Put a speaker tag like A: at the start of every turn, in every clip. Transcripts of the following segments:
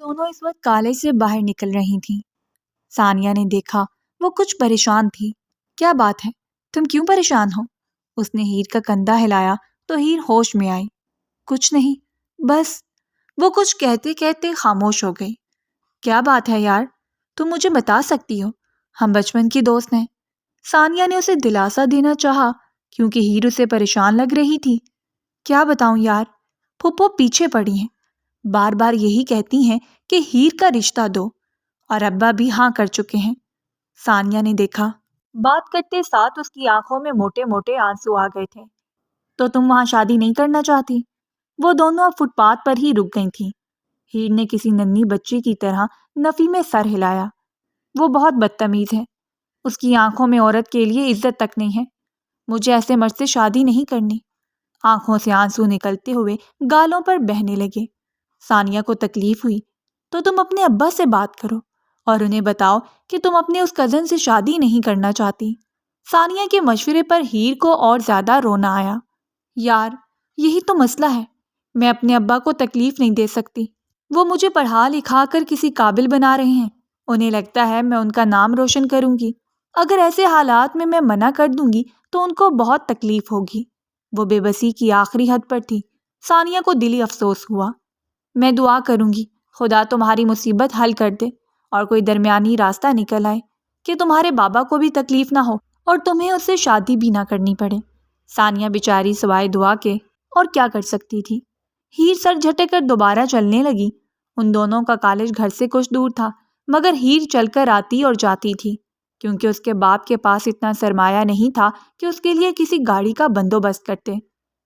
A: دونوں اس وقت کالج سے باہر نکل رہی تھیں۔ ثانیہ نے دیکھا وہ کچھ پریشان تھی۔ کیا بات ہے؟ تم کیوں پریشان ہو؟ اس نے ہیر کا کندھا ہلایا تو ہیر ہوش میں آئی۔ کچھ نہیں، بس۔ وہ کچھ کہتے کہتے خاموش ہو گئی۔ کیا بات ہے یار؟ تم مجھے بتا سکتی ہو، ہم بچپن کی دوست ہیں۔ ثانیہ نے اسے دلاسا دینا چاہا کیونکہ ہیر اسے پریشان لگ رہی تھی۔ کیا بتاؤں یار، پھپھو پیچھے پڑی ہیں، بار بار یہی کہتی ہیں کہ ہیر کا رشتہ دو، اور ابا بھی ہاں کر چکے ہیں۔ ثانیہ نے دیکھا بات کرتے ساتھ اس کی آنکھوں میں موٹے موٹے آنسو آ گئے تھے۔ تو تم وہاں شادی نہیں کرنا چاہتی؟ وہ دونوں اب فٹ پاتھ پر ہی رک گئی تھیں۔ ہیر نے کسی ننھی بچی کی طرح نفی میں سر ہلایا۔ وہ بہت بدتمیز ہے، اس کی آنکھوں میں عورت کے لیے عزت تک نہیں ہے۔ مجھے ایسے مرد سے شادی نہیں کرنی۔ آنکھوں سے آنسو نکلتے ہوئے گالوں پر بہنے لگے۔ ثانیہ کو تکلیف ہوئی۔ تو تم اپنے ابا سے بات کرو اور انہیں بتاؤ کہ تم اپنے اس کزن سے شادی نہیں کرنا چاہتی۔ ثانیہ کے مشورے پر ہیر کو اور زیادہ رونا آیا۔ یار، یہی تو مسئلہ ہے، میں اپنے ابا کو تکلیف نہیں دے سکتی۔ وہ مجھے پڑھا لکھا کر کسی قابل بنا رہے ہیں، انہیں لگتا ہے میں ان کا نام روشن کروں گی۔ اگر ایسے حالات میں منع کر دوں گی تو ان کو بہت تکلیف ہوگی۔ وہ بے بسی کی آخری حد پر تھی۔ ثانیہ کو دلی افسوس ہوا۔ میں دعا کروں گی خدا تمہاری مصیبت حل کر دے اور کوئی درمیانی راستہ نکل آئے کہ تمہارے بابا کو بھی تکلیف نہ ہو اور تمہیں اس سے شادی بھی نہ کرنی پڑے۔ ثانیہ بیچاری سوائے دعا کے اور کیا کر سکتی تھی؟ ہیر سر جھٹک کر دوبارہ چلنے لگی۔ ان دونوں کا کالج گھر سے کچھ دور تھا، مگر ہیر چل کر آتی اور جاتی تھی کیونکہ اس کے باپ کے پاس اتنا سرمایہ نہیں تھا کہ اس کے لیے کسی گاڑی کا بندوبست کرتے۔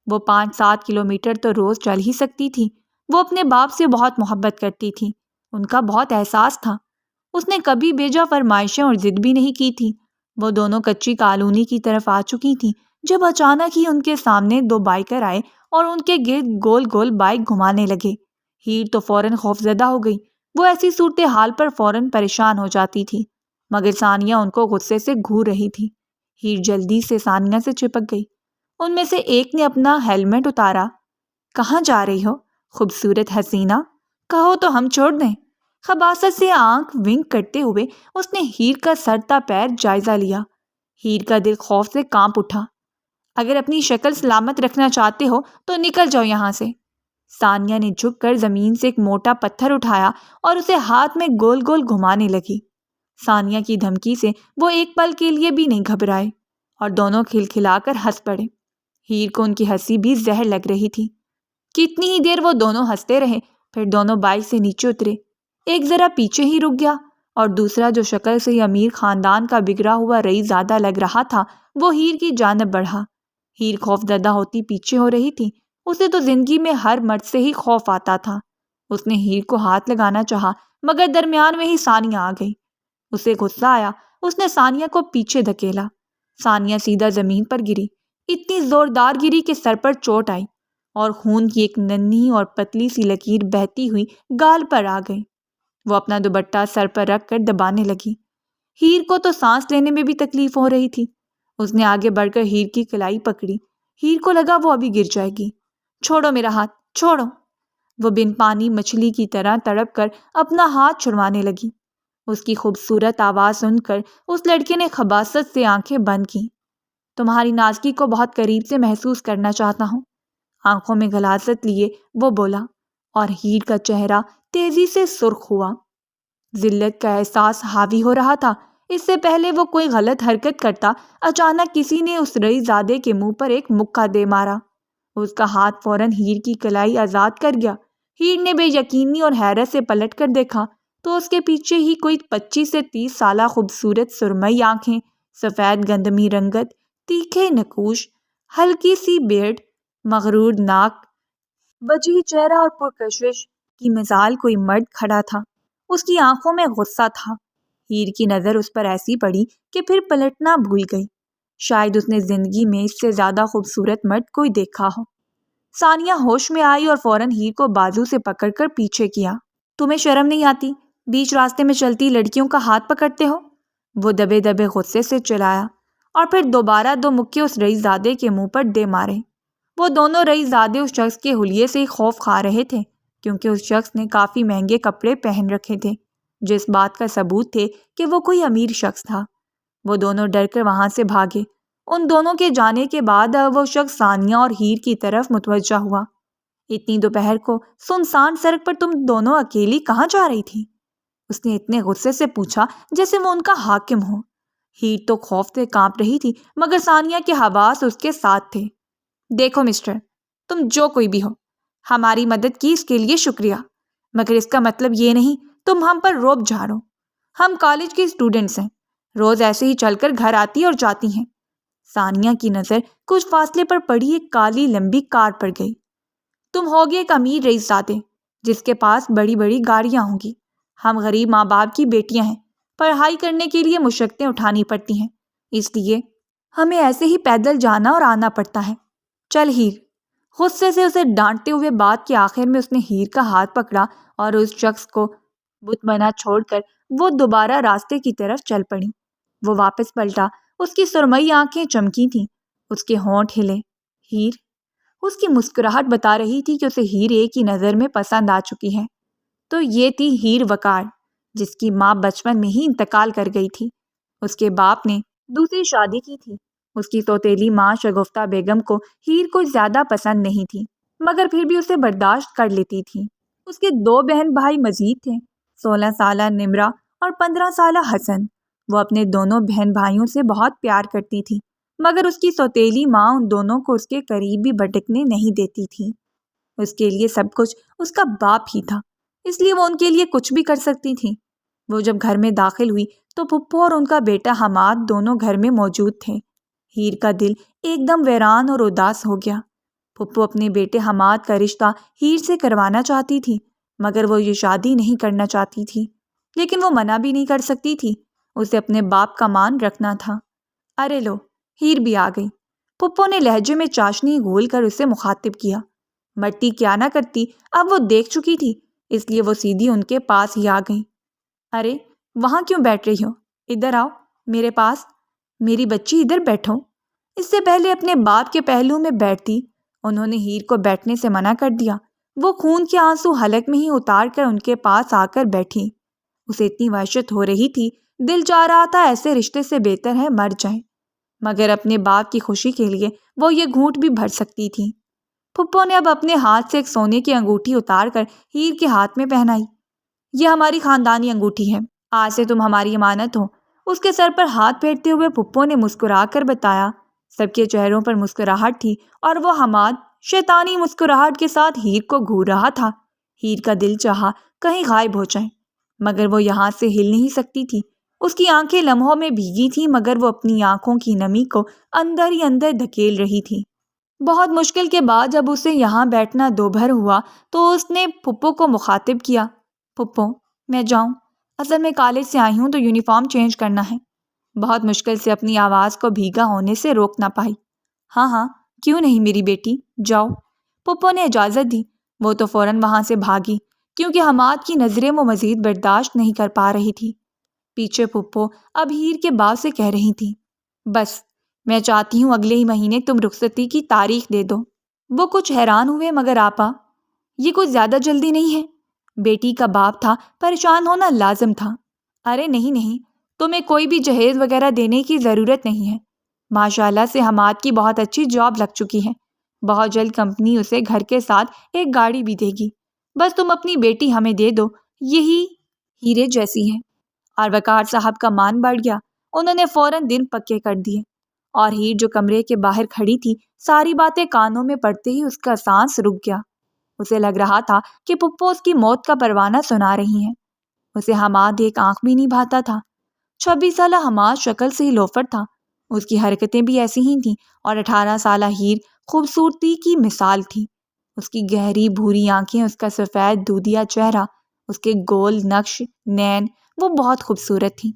A: وہ 5-7 کلومیٹر تو روز چل ہی سکتی تھی۔ وہ اپنے باپ سے بہت محبت کرتی تھی، ان کا بہت احساس تھا۔ اس نے کبھی بیجا فرمائشیں اور ضد بھی نہیں کی تھی۔ وہ دونوں کچی کالونی کی طرف آ چکی تھیں جب اچانک ہی ان کے سامنے 2 بائیکر آئے اور ان کے گرد گول گول بائک گھمانے لگے۔ ہیر تو فوراً خوفزدہ ہو گئی۔ وہ ایسی صورتحال پر فوراً پریشان ہو جاتی تھی، مگر ثانیہ ان کو غصے سے گھور رہی تھی۔ ہیر جلدی سے ثانیہ سے چپک گئی۔ ان میں سے ایک نے اپنا ہیلمٹ اتارا۔ کہاں جا رہی ہو خوبصورت حسینہ؟ کہو تو ہم چھوڑ دیں۔ خباثت سے آنکھ ونک کرتے ہوئے اس نے ہیر کا سر تا پیر جائزہ لیا۔ ہیر کا دل خوف سے کانپ اٹھا۔ اگر اپنی شکل سلامت رکھنا چاہتے ہو تو نکل جاؤ یہاں سے۔ ثانیہ نے جھک کر زمین سے ایک موٹا پتھر اٹھایا اور اسے ہاتھ میں گول گول گھمانے لگی۔ ثانیہ کی دھمکی سے وہ ایک پل کے لیے بھی نہیں گھبرائے اور دونوں کھلکھلا کر ہنس پڑے۔ ہیر کو ان کی ہنسی بھی زہر لگ رہی تھی۔ کتنی ہی دیر وہ دونوں ہنستے رہے، پھر دونوں بائک سے نیچے اترے۔ ایک ذرا پیچھے ہی رک گیا اور دوسرا جو شکل سے امیر خاندان کا بگڑا ہوا رئیس زادہ لگ رہا تھا وہ ہیر کی جانب بڑھا۔ ہیر خوف زدہ ہوتی پیچھے ہو رہی تھی۔ اسے تو زندگی میں ہر مرد سے ہی خوف آتا تھا۔ اس نے ہیر کو ہاتھ لگانا چاہا مگر درمیان میں ہی ثانیہ آ گئی۔ اسے غصہ آیا، اس نے ثانیہ کو پیچھے دھکیلا۔ ثانیہ سیدھا زمین پر گری، اتنی زوردار گری کہ سر پر چوٹ آئی اور خون کی ایک ننھی اور پتلی سی لکیر بہتی ہوئی گال پر آ گئی۔ وہ اپنا دوپٹہ سر پر رکھ کر دبانے لگی۔ ہیر کو تو سانس لینے میں بھی تکلیف ہو رہی تھی۔ اس نے آگے بڑھ کر ہیر کی کلائی پکڑی۔ ہیر کو لگا وہ ابھی گر جائے گی۔ چھوڑو میرا ہاتھ، چھوڑو۔ وہ بن پانی مچھلی کی طرح تڑپ کر اپنا ہاتھ چھڑوانے لگی۔ اس کی خوبصورت آواز سن کر اس لڑکے نے خباثت سے آنکھیں بند کیں۔ تمہاری نازکی کو بہت قریب سے محسوس کرنا چاہتا ہوں۔ آنکھوں میں غلاظت لیے وہ بولا اور ہیر کا چہرہ تیزی سے سرخ ہوا۔ ذلت کا احساس حاوی ہو رہا تھا۔ اس سے پہلے وہ کوئی غلط حرکت کرتا، اچانک کسی نے اس رئیس زادے کے منہ پر ایک مکہ دے مارا۔ اس کا ہاتھ فوراً ہیر کی کلائی آزاد کر گیا۔ ہیر نے بے یقینی اور حیرت سے پلٹ کر دیکھا تو اس کے پیچھے ہی کوئی 25 سے 30 سالہ خوبصورت سرمئی آنکھیں، سفید گندمی رنگت، تیکھے نقوش، ہلکی سی بیرڈ، مغرور ناک، وجیح چہرہ اور پرکشش کی مثال کوئی مرد کھڑا تھا۔ اس کی آنکھوں میں غصہ تھا۔ ہیر کی نظر اس پر ایسی پڑی کہ پھر پلٹنا بھول گئی۔ شاید اس نے زندگی میں اس سے زیادہ خوبصورت مرد کوئی دیکھا ہو۔ ثانیہ ہوش میں آئی اور فوراً ہیر کو بازو سے پکڑ کر پیچھے کیا۔ تمہیں شرم نہیں آتی؟ بیچ راستے میں چلتی لڑکیوں کا ہاتھ پکڑتے ہو؟ وہ دبے دبے غصے سے چلایا اور پھر دوبارہ 2 مکے اس رئیس زادے کے منہ پر دے مارے۔ وہ دونوں رئیس زادے اس شخص کے حلیے سے ہی خوف کھا رہے تھے کیونکہ اس شخص نے کافی مہنگے کپڑے پہن رکھے تھے، جو اس بات کا ثبوت تھے کہ وہ کوئی امیر شخص تھا۔ وہ دونوں ڈر کر وہاں سے بھاگے۔ ان دونوں کے جانے کے بعد وہ شخص ثانیہ اور ہیر کی طرف متوجہ ہوا۔ اتنی دوپہر کو سنسان سڑک پر تم دونوں اکیلی کہاں جا رہی تھی؟ اس نے اتنے غصے سے پوچھا جیسے وہ ان کا حاکم ہو۔ ہیر تو خوف سے کانپ رہی تھی، مگر ثانیہ کے حواس اس کے ساتھ تھے۔ دیکھو مسٹر، تم جو کوئی بھی ہو، ہماری مدد کی اس کے لیے شکریہ، مگر اس کا مطلب یہ نہیں تم ہم پر روب جھاڑو۔ ہم کالج کے اسٹوڈنٹس ہیں، روز ایسے ہی چل کر گھر آتی اور جاتی ہیں۔ ثانیہ کی نظر کچھ فاصلے پر پڑی ایک کالی لمبی کار پر گئی۔ تم ہوگے ایک امیر رئیس زادے جس کے پاس بڑی بڑی گاڑیاں ہوں گی۔ ہم غریب ماں باپ کی بیٹیاں ہیں، پڑھائی کرنے کے لیے مشقتیں اٹھانی پڑتی ہیں، اس لیے ہمیں ایسے ہی پیدل جانا اور آنا پڑتا ہے۔ چل ہیر۔ غصے سے اسے ڈانٹتے ہوئے بات کے آخر میں اس نے ہیر کا ہاتھ پکڑا اور اس شخص کو بت بنا چھوڑ کر وہ دوبارہ راستے کی طرف چل پڑی۔ وہ واپس پلٹا، اس کی سرمئی آنکھیں چمکی تھیں، اس کے ہونٹ ہلے۔ ہیر؟ اس کی مسکراہٹ بتا رہی تھی کہ اسے ہیر ایک ہی نظر میں پسند آ چکی ہے۔ تو یہ تھی ہیر وقار، جس کی ماں بچپن میں ہی انتقال کر گئی تھی۔ اس کے باپ نے دوسری شادی کی تھی۔ اس کی سوتیلی ماں شگفتہ بیگم کو ہیر کو زیادہ پسند نہیں تھی، مگر پھر بھی اسے برداشت کر لیتی تھی۔ اس کے 2 بہن بھائی مزید تھے، 16 سالہ نمرہ اور 15 سالہ حسن۔ وہ اپنے دونوں بہن بھائیوں سے بہت پیار کرتی تھی، مگر اس کی سوتیلی ماں ان دونوں کو اس کے قریب بھی بھٹکنے نہیں دیتی تھی۔ اس کے لیے سب کچھ اس کا باپ ہی تھا، اس لیے وہ ان کے لیے کچھ بھی کر سکتی تھی۔ وہ جب گھر میں داخل ہوئی تو پھپھو اور ان کا بیٹا حماد دونوں گھر میں موجود تھے۔ ہیر کا دل ایک دم ویران اور اداس ہو گیا۔ پھپھو اپنے بیٹے حماد کا رشتہ ہیر سے کروانا چاہتی تھی، مگر وہ یہ شادی نہیں کرنا چاہتی تھی، لیکن وہ منع بھی نہیں کر سکتی تھی، اسے اپنے باپ کا مان رکھنا تھا۔ ارے لو، ہیر بھی آ گئی۔ پھپھو نے لہجے میں چاشنی گھول کر اسے مخاطب کیا۔ مرتی کیا نہ کرتی، اب وہ دیکھ چکی تھی، اس لیے وہ سیدھی ان کے پاس ہی آ گئی۔ ارے وہاں کیوں بیٹھ رہی ہو؟ ادھر آؤ میرے پاس، میری بچی ادھر بیٹھو۔ اس سے پہلے اپنے باپ کے پہلو میں بیٹھتی، انہوں نے ہیر کو بیٹھنے سے منع کر دیا۔ وہ خون کے آنسو حلق میں ہی اتار کر ان کے پاس آ کر بیٹھی۔ اسے اتنی وحشت ہو رہی تھی، دل چاہ رہا تھا ایسے رشتے سے بہتر ہے مر جائے، مگر اپنے باپ کی خوشی کے لیے وہ یہ گھونٹ بھی بھر سکتی تھی۔ پھپھو نے اب اپنے ہاتھ سے ایک سونے کی انگوٹھی اتار کر ہیر کے ہاتھ میں پہنائی۔ یہ ہماری خاندانی انگوٹھی ہے، آج سے تم ہماری امانت ہو۔ اس کے سر پر ہاتھ پھیرتے ہوئے پھپھو نے مسکرا کر بتایا۔ سب کے چہروں پر مسکراہٹ تھی اور وہ حماد شیطانی مسکراہٹ کے ساتھ ہیر کو گھور رہا تھا۔ ہیر کا دل چاہا کہیں غائب ہو جائے، مگر وہ یہاں سے ہل نہیں سکتی تھی۔ اس کی آنکھیں لمحوں میں بھیگی تھیں، مگر وہ اپنی آنکھوں کی نمی کو اندر ہی اندر دھکیل رہی تھی۔ بہت مشکل کے بعد جب اسے یہاں بیٹھنا دوبھر ہوا تو اس نے پھپھو کو مخاطب کیا۔ پھپھو، میں جاؤں؟ اصل میں کالج سے آئی ہوں تو یونیفارم چینج کرنا ہے۔ بہت مشکل سے اپنی آواز کو بھیگا ہونے سے روک نہ پائی۔ ہاں ہاں، کیوں نہیں میری بیٹی، جاؤ۔ پھپھو نے اجازت دی۔ وہ تو فوراً وہاں سے بھاگی، کیونکہ حماد کی نظریں وہ مزید برداشت نہیں کر پا رہی تھی۔ پیچھے پھپھو اب ہیر کے باپ سے کہہ رہی تھی، بس میں چاہتی ہوں اگلے ہی مہینے تم رخصتی کی تاریخ دے دو۔ وہ کچھ حیران ہوئے، مگر آپا یہ کچھ زیادہ جلدی نہیں ہے؟ بیٹی کا باپ تھا، پریشان ہونا لازم تھا۔ ارے نہیں نہیں، تمہیں کوئی بھی جہیز وغیرہ دینے کی ضرورت نہیں ہے۔ ماشاءاللہ سے حماد کی بہت اچھی جاب لگ چکی ہے، بہت جلد کمپنی اسے گھر کے ساتھ ایک گاڑی بھی دے گی۔ بس تم اپنی بیٹی ہمیں دے دو، یہی ہیرے جیسی ہے۔ اور وقار صاحب کا مان بڑھ گیا، انہوں نے فوراً دن پکے کر دیے۔ اور ہیر جو کمرے کے باہر کھڑی تھی، ساری باتیں کانوں میں پڑتے ہی اس کا سانس رک گیا۔ اسے لگ رہا تھا کہ پھپھو اس کی موت کا پروانہ سنا رہی ہیں۔ اسے حماد ایک آنکھ بھی نہیں بھاتا تھا۔ 26 سالہ حماد شکل سے ہی لوفر تھا، اس کی حرکتیں بھی ایسی ہی تھیں، اور 18 سالہ ہیر خوبصورتی کی مثال تھی۔ اس کی گہری بھوری آنکھیں، اس کا سفید دودھیا چہرہ، اس کے گول نقش نین، وہ بہت خوبصورت تھی۔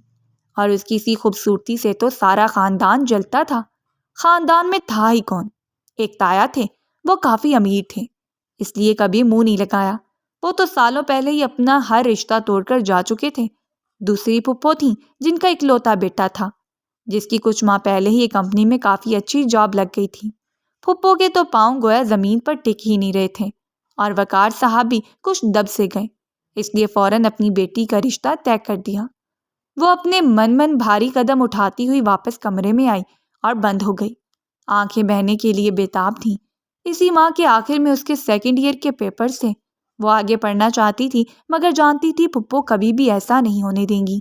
A: اور اس کی اسی خوبصورتی سے تو سارا خاندان جلتا تھا۔ خاندان میں تھا ہی کون؟ ایک تایا تھے، وہ کافی امیر تھے، اس لیے کبھی منہ نہیں لگایا۔ وہ تو سالوں پہلے ہی اپنا ہر رشتہ توڑ کر جا چکے تھے۔ دوسری پھپھو تھیں، جن کا اکلوتا بیٹا تھا، جس کی کچھ ماہ پہلے ہی ایک کمپنی میں کافی اچھی جاب لگ گئی تھی۔ پھپھو کے تو پاؤں گویا زمین پر ٹک ہی نہیں رہے تھے، اور وقار صاحب بھی کچھ دب سے گئے، اس لیے فوراً اپنی بیٹی کا رشتہ طے کر دیا۔ وہ اپنے من بھاری قدم اٹھاتی ہوئی واپس کمرے میں آئی اور بند ہو گئی۔ آنکھیں بہنے کے لیے بےتاب تھیں۔ اسی ماہ کے آخر میں اس کے سیکنڈ ایئر کے پیپرز تھے۔ وہ آگے پڑھنا چاہتی تھی مگر جانتی تھی پھپھو کبھی بھی ایسا نہیں ہونے دیں گی،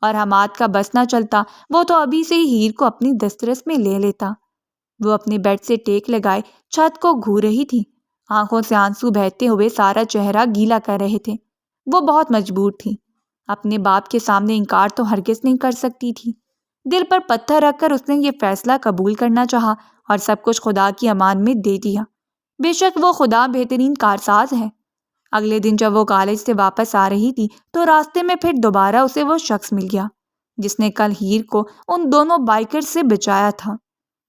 A: اور حماد کا بس نہ چلتا وہ تو ابھی سے ہی ہیر کو اپنی دسترس میں لے لیتا۔ وہ اپنے بیڈ سے ٹیک لگائے چھت کو گھور رہی تھی۔ آنکھوں سے آنسو بہتے ہوئے سارا چہرہ گیلا کر رہے تھے۔ وہ بہت مجبور تھی، اپنے باپ کے سامنے انکار تو ہرگز نہیں کر سکتی تھی۔ دل پر پتھر رکھ کر اس نے یہ فیصلہ قبول کرنا چاہا اور سب کچھ خدا کی امان میں دے دیا۔ بے شک وہ خدا بہترین کارساز ہے۔ اگلے دن جب وہ کالج سے واپس آ رہی تھی تو راستے میں پھر دوبارہ اسے وہ شخص مل گیا جس نے کل ہیر کو ان دونوں بائکرز سے بچایا تھا۔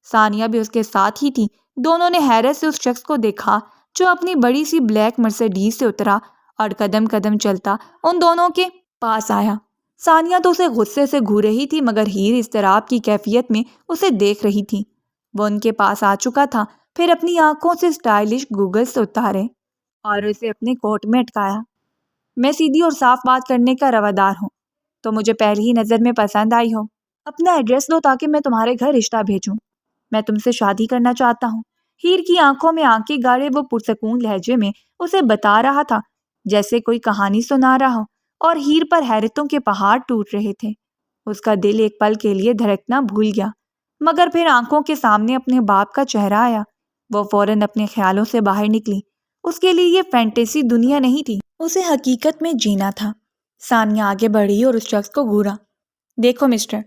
A: ثانیہ بھی اس کے ساتھ ہی تھی۔ دونوں نے حیرت سے اس شخص کو دیکھا جو اپنی بڑی سی بلیک مرسیڈیز سے اترا اور قدم قدم چلتا ان دونوں کے پاس آیا۔ ثانیہ تو اسے غصے سے گھور رہی تھی مگر ہیر اضطراب کی کیفیت میں اسے دیکھ رہی تھی۔ وہ ان کے پاس آ چکا تھا، پھر اپنی آنکھوں سے اسٹائلش گوگلز اتارے اور اسے اپنے کوٹ میں اٹکایا۔ میں سیدھی اور صاف بات کرنے کا روادار ہوں، تو مجھے پہلی ہی نظر میں پسند آئی ہو۔ اپنا ایڈریس دو تاکہ میں تمہارے گھر رشتہ بھیجوں۔ میں تم سے شادی کرنا چاہتا ہوں۔ ہیر کی آنکھوں میں آنکھیں گاڑے وہ پرسکون لہجے میں اسے بتا رہا تھا جیسے کوئی کہانی سنا رہا ہو، اور ہیر پر حیرتوں کے پہاڑ ٹوٹ رہے تھے۔ اس کا دل ایک پل کے لیے دھڑکنا بھول گیا مگر پھر آنکھوں کے سامنے اپنے باپ کا چہرہ آیا۔ وہ فوراً اپنے خیالوں سے باہر نکلی۔ اس کے لیے یہ فینٹیسی دنیا نہیں تھی، اسے حقیقت میں جینا تھا۔ ثانیہ آگے بڑھی اور اس شخص کو گھورا۔ دیکھو مسٹر،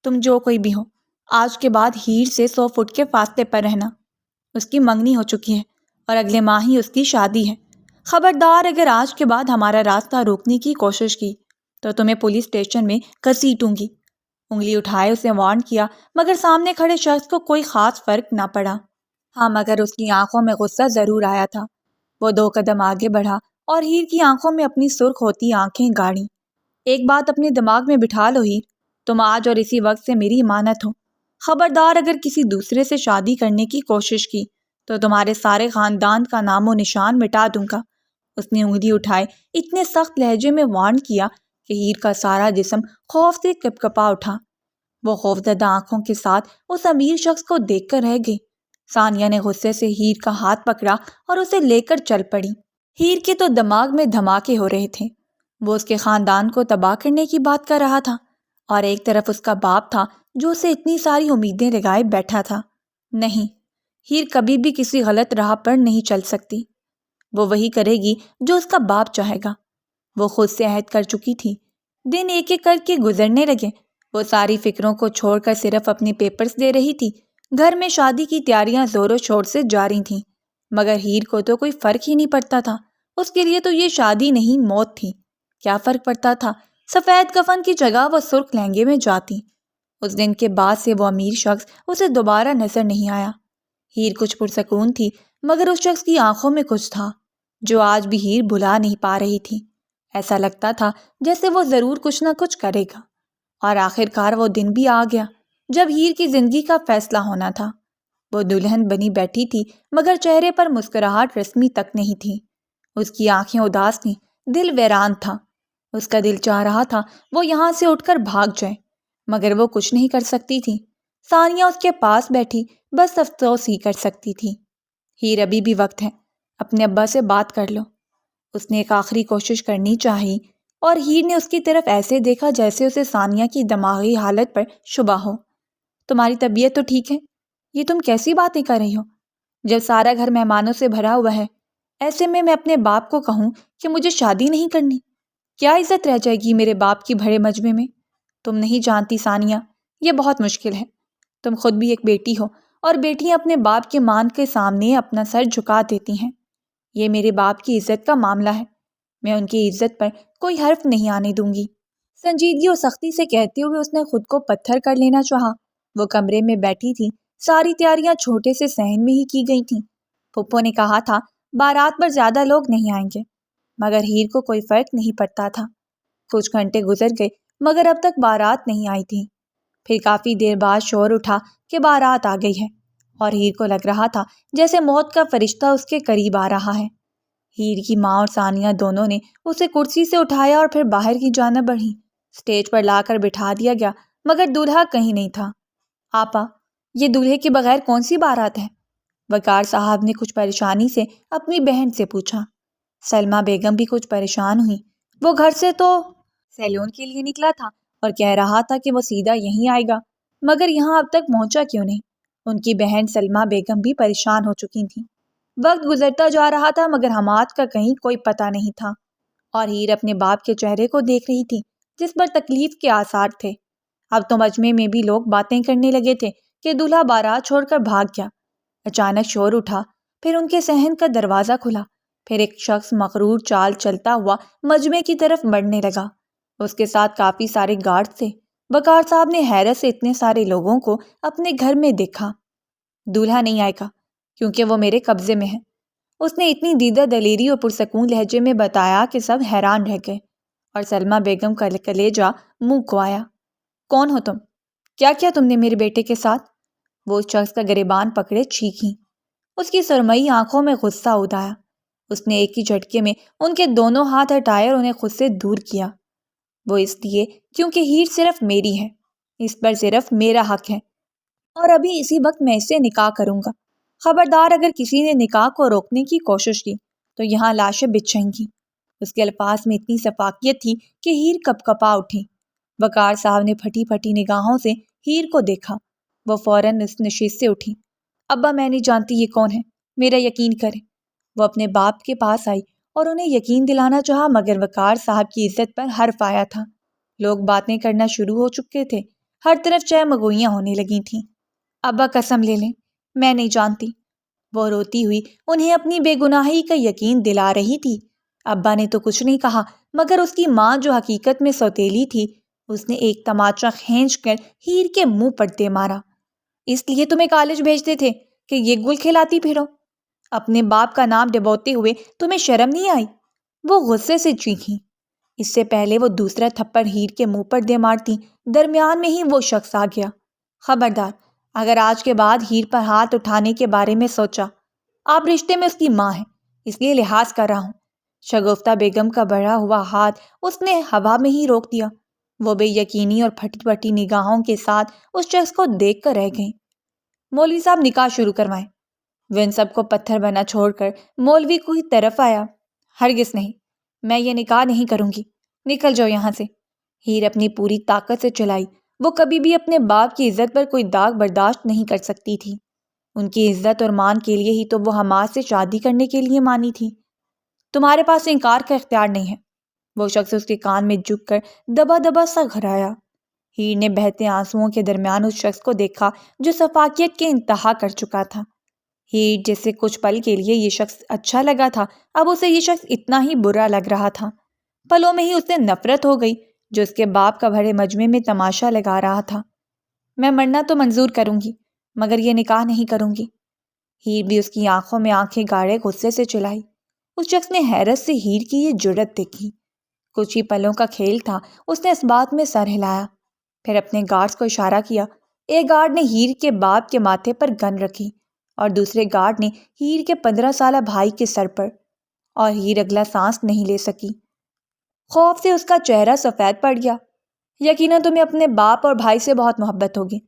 A: تم جو کوئی بھی ہو، آج کے بعد ہیر سے 100 فٹ کے فاصلے پر رہنا۔ اس کی منگنی ہو چکی ہے اور اگلے ماہ ہی اس کی شادی ہے۔ خبردار اگر آج کے بعد ہمارا راستہ روکنے کی کوشش کی تو تمہیں پولیس اسٹیشن میں گھسیٹوں گی۔ انگلی اٹھائے اسے وارن کیا مگر سامنے کھڑے شخص کو کوئی خاص فرق نہ پڑا۔ ہاں مگر اس کی آنکھوں میں غصہ ضرور آیا تھا۔ وہ 2 قدم آگے بڑھا اور ہیر کی آنکھوں میں اپنی سرخ ہوتی آنکھیں گاڑی۔ ایک بات اپنے دماغ میں بٹھا لو ہیر، تم آج اور اسی وقت سے میری امانت ہو۔ خبردار اگر کسی دوسرے سے شادی کرنے کی کوشش کی تو تمہارے سارے خاندان کا نام و نشان مٹا دوں گا۔ اس نے انگلی اٹھائے اتنے سخت لہجے میں وارن کیا کہ ہیر کا سارا جسم خوف سے کپکپا اٹھا۔ وہ خوفزدہ آنکھوں کے ساتھ اس امیر شخص کو دیکھ کر رہ گئی۔ ثانیہ نے غصے سے ہیر کا ہاتھ پکڑا اور اسے لے کر چل پڑی۔ ہیر کے تو دماغ میں دھماکے ہو رہے تھے۔ وہ اس کے خاندان کو تباہ کرنے کی بات کر رہا تھا اور ایک طرف اس کا باپ تھا جو اسے اتنی ساری امیدیں لگائے بیٹھا تھا۔ نہیں، ہیر کبھی بھی کسی غلط راہ پر نہیں چل سکتی۔ وہ وہی کرے گی جو اس کا باپ چاہے گا۔ وہ خود سے عہد کر چکی تھی۔ دن ایک ایک کر کے گزرنے لگے۔ وہ ساری فکروں کو چھوڑ کر صرف اپنے پیپرز دے رہی تھی۔ گھر میں شادی کی تیاریاں زور و شور سے جاری تھیں مگر ہیر کو تو کوئی فرق ہی نہیں پڑتا تھا۔ اس کے لیے تو یہ شادی نہیں موت تھی۔ کیا فرق پڑتا تھا؟ سفید کفن کی جگہ وہ سرخ لہنگے میں جاتی۔ اس دن کے بعد سے وہ امیر شخص اسے دوبارہ نظر نہیں آیا۔ ہیر کچھ پرسکون تھی مگر اس شخص کی آنکھوں میں کچھ تھا جو آج بھی ہیر بھلا نہیں پا رہی تھی۔ ایسا لگتا تھا جیسے وہ ضرور کچھ نہ کچھ کرے گا۔ اور آخرکار وہ دن بھی آ گیا جب ہیر کی زندگی کا فیصلہ ہونا تھا۔ وہ دلہن بنی بیٹھی تھی مگر چہرے پر مسکراہٹ رسمی تک نہیں تھی۔ اس کی آنکھیں اداس تھیں، دل ویران تھا۔ اس کا دل چاہ رہا تھا وہ یہاں سے اٹھ کر بھاگ جائے مگر وہ کچھ نہیں کر سکتی تھی۔ ثانیہ اس کے پاس بیٹھی بس افسوس ہی کر سکتی تھی۔ ہیر ابھی بھی وقت ہے، اپنے ابا سے بات کر لو۔ اس نے ایک آخری کوشش کرنی چاہی اور ہیر نے اس کی طرف ایسے دیکھا جیسے اسے ثانیہ کی دماغی حالت پر شبہ ہو۔ تمہاری طبیعت تو ٹھیک ہے؟ یہ تم کیسی باتیں کر رہی ہو؟ جب سارا گھر مہمانوں سے بھرا ہوا ہے، ایسے میں اپنے باپ کو کہوں کہ مجھے شادی نہیں کرنی؟ کیا عزت رہ جائے گی میرے باپ کی بھرے مجمع میں؟ تم نہیں جانتی ثانیہ، یہ بہت مشکل ہے۔ تم خود بھی ایک بیٹی ہو اور بیٹیاں اپنے باپ کے مان کے سامنے اپنا سر جھکا دیتی ہیں۔ یہ میرے باپ کی عزت کا معاملہ ہے، میں ان کی عزت پر کوئی حرف نہیں آنے دوں گی۔ سنجیدگی اور سختی سے کہتے ہوئے اس نے خود کو پتھر کر لینا چاہا۔ وہ کمرے میں بیٹھی تھی، ساری تیاریاں چھوٹے سے صحن میں ہی کی گئی تھیں۔ پھپھو نے کہا تھا بارات پر زیادہ لوگ نہیں آئیں گے مگر ہیر کو کوئی فرق نہیں پڑتا تھا۔ کچھ گھنٹے گزر گئے مگر اب تک بارات نہیں آئی تھی۔ پھر کافی دیر بعد شور اٹھا کہ بارات آ گئی ہے اور ہیر کو لگ رہا تھا جیسے موت کا فرشتہ اس کے قریب آ رہا ہے۔ ہیر کی ماں اور ثانیہ دونوں نے اسے کرسی سے اٹھایا اور پھر باہر کی جانب بڑھی۔ اسٹیج پر لا کر بٹھا دیا گیا مگر دولہا کہیں نہیں تھا۔ آپا، یہ دولہے کے بغیر کون سی بارات ہے؟ وقار صاحب نے کچھ پریشانی سے اپنی بہن سے پوچھا۔ سلمیٰ بیگم بھی کچھ پریشان ہوئی۔ وہ گھر سے تو سیلون کے لیے نکلا تھا اور کہہ رہا تھا کہ وہ سیدھا یہیں آئے گا، مگر یہاں اب تک پہنچا کیوں نہیں؟ ان کی بہن سلمیٰ بیگم بھی پریشان ہو چکی تھیں۔ وقت گزرتا جا رہا تھا مگر حماد کا کہیں کوئی پتہ نہیں تھا، اور ہیر اپنے باپ کے چہرے کو دیکھ رہی تھی جس پر تکلیف کے آثار تھے۔ اب تو مجمع میں بھی لوگ باتیں کرنے لگے تھے کہ دولہا بارات چھوڑ کر بھاگ گیا۔ اچانک شور اٹھا، پھر ان کے صحن کا دروازہ کھلا، پھر ایک شخص مغرور چال چلتا ہوا مجمع کی طرف بڑھنے لگا۔ اس کے ساتھ کافی سارے گارڈ تھے۔ وقار صاحب نے حیرت سے اتنے سارے لوگوں کو اپنے گھر میں دیکھا۔ دولہا نہیں آئے گا کیونکہ وہ میرے قبضے میں ہے، اس نے اتنی دیدہ دلیری اور پرسکون لہجے میں بتایا کہ سب حیران رہ گئے، اور سلمیٰ بیگم کا کلیجہ منہ کو آیا۔ کون ہو تم؟ کیا کیا تم نے میرے بیٹے کے ساتھ؟ وہ اس شخص کا گریبان پکڑے چیخیں۔ اس کی سرمئی آنکھوں میں غصہ اودایا۔ اس نے ایک ہی جھٹکے میں ان کے دونوں ہاتھ ہٹائے اور انہیں خود سے دور کیا۔ وہ اس لیے کیونکہ ہیر صرف میری ہے، اس پر صرف میرا حق ہے، اور ابھی اسی وقت میں اس سے نکاح کروں گا۔ خبردار اگر کسی نے نکاح کو روکنے کی کوشش کی تو یہاں لاشیں بچھائیں گی۔ اس کے الفاظ میں اتنی سفاکیت تھی کہ ہیر کپ کپا اٹھی۔ وقار صاحب نے پھٹی پھٹی نگاہوں سے ہیر کو دیکھا۔ وہ فوراً اس نشست سے اٹھی۔ ابا، میں نہیں جانتی یہ کون ہے، میرا یقین کرے۔ وہ اپنے باپ کے پاس آئی اور انہیں یقین دلانا چاہا مگر وقار صاحب کی عزت پر حرف آیا تھا۔ لوگ باتیں کرنا شروع ہو چکے تھے، ہر طرف چہ مگوئیاں ہونے لگی تھیں۔ ابا قسم لے لیں، میں نہیں جانتی۔ وہ روتی ہوئی انہیں اپنی بے گناہی کا یقین دلا رہی تھی۔ ابا نے تو کچھ نہیں کہا مگر اس کی ماں جو حقیقت میں سوتیلی تھی، اس نے ایک تماچا کھینچ کر ہیر کے منہ پر دے مارا۔ اس لیے تمہیں کالج بھیجتے تھے کہ یہ گل کھلاتی پھرو؟ اپنے باپ کا نام ڈبوتے ہوئے تمہیں شرم نہیں آئی؟ وہ غصے سے چیخیں۔ اس سے پہلے وہ دوسرا تھپڑ ہیر کے منہ پر دے مارتی، درمیان میں ہی وہ شخص آ گیا۔ خبردار، اگر آج کے بعد ہیر پر ہاتھ اٹھانے کے بارے میں سوچا، آپ رشتے میں اس کی ماں ہیں اس لیے لحاظ کر رہا ہوں۔ شگفتہ بیگم کا بڑھا ہوا ہاتھ اس نے ہوا میں ہی روک دیا۔ وہ بے یقینی اور پھٹی پھٹی نگاہوں کے ساتھ اس شخص کو دیکھ کر رہ گئیں۔ مولوی صاحب نکاح شروع کروائیں۔ وہ ان سب کو پتھر بنا چھوڑ کر مولوی کی طرف آیا۔ ہرگز نہیں، میں یہ نکاح نہیں کروں گی، نکل جاؤ یہاں سے۔ ہیر اپنی پوری طاقت سے چلائی۔ وہ کبھی بھی اپنے باپ کی عزت پر کوئی داغ برداشت نہیں کر سکتی تھی۔ ان کی عزت اور مان کے لیے ہی تو وہ حماد سے شادی کرنے کے لیے مانی تھی۔ تمہارے پاس انکار کا اختیار نہیں ہے۔ وہ شخص اس کے کان میں جھک کر دبا دبا سا گھرایا۔ ہیر نے بہتے آنسوؤں کے درمیان اس شخص کو دیکھا جو سفاکیت کے انتہا کر چکا تھا۔ ہیر جیسے کچھ پل کے لیے یہ شخص اچھا لگا تھا، اب اسے یہ شخص اتنا ہی برا لگ رہا تھا۔ پلوں میں ہی اسے نفرت ہو گئی جو اس کے باپ کا بھرے مجمع میں تماشا لگا رہا تھا۔ میں مرنا تو منظور کروں گی مگر یہ نکاح نہیں کروں گی۔ ہیر بھی اس کی آنکھوں میں آنکھیں گاڑے غصے سے چلائی۔ اس شخص نے حیرت سے ہیر کی یہ جرأت دیکھی۔ کچھ ہی پلوں کا کھیل تھا، اس نے اس بات میں سر ہلایا، پھر اپنے گارڈز کو اشارہ کیا۔ ایک گارڈ نے ہیر کے باپ کے ماتھے پر گن رکھی اور دوسرے گارڈ نے ہیر کے 15 سالہ بھائی کے سر پر، اور ہیر اگلا سانس نہیں لے سکی۔ خوف سے اس کا چہرہ سفید پڑ گیا۔ یقیناً تمہیں اپنے باپ اور بھائی سے بہت محبت ہوگی،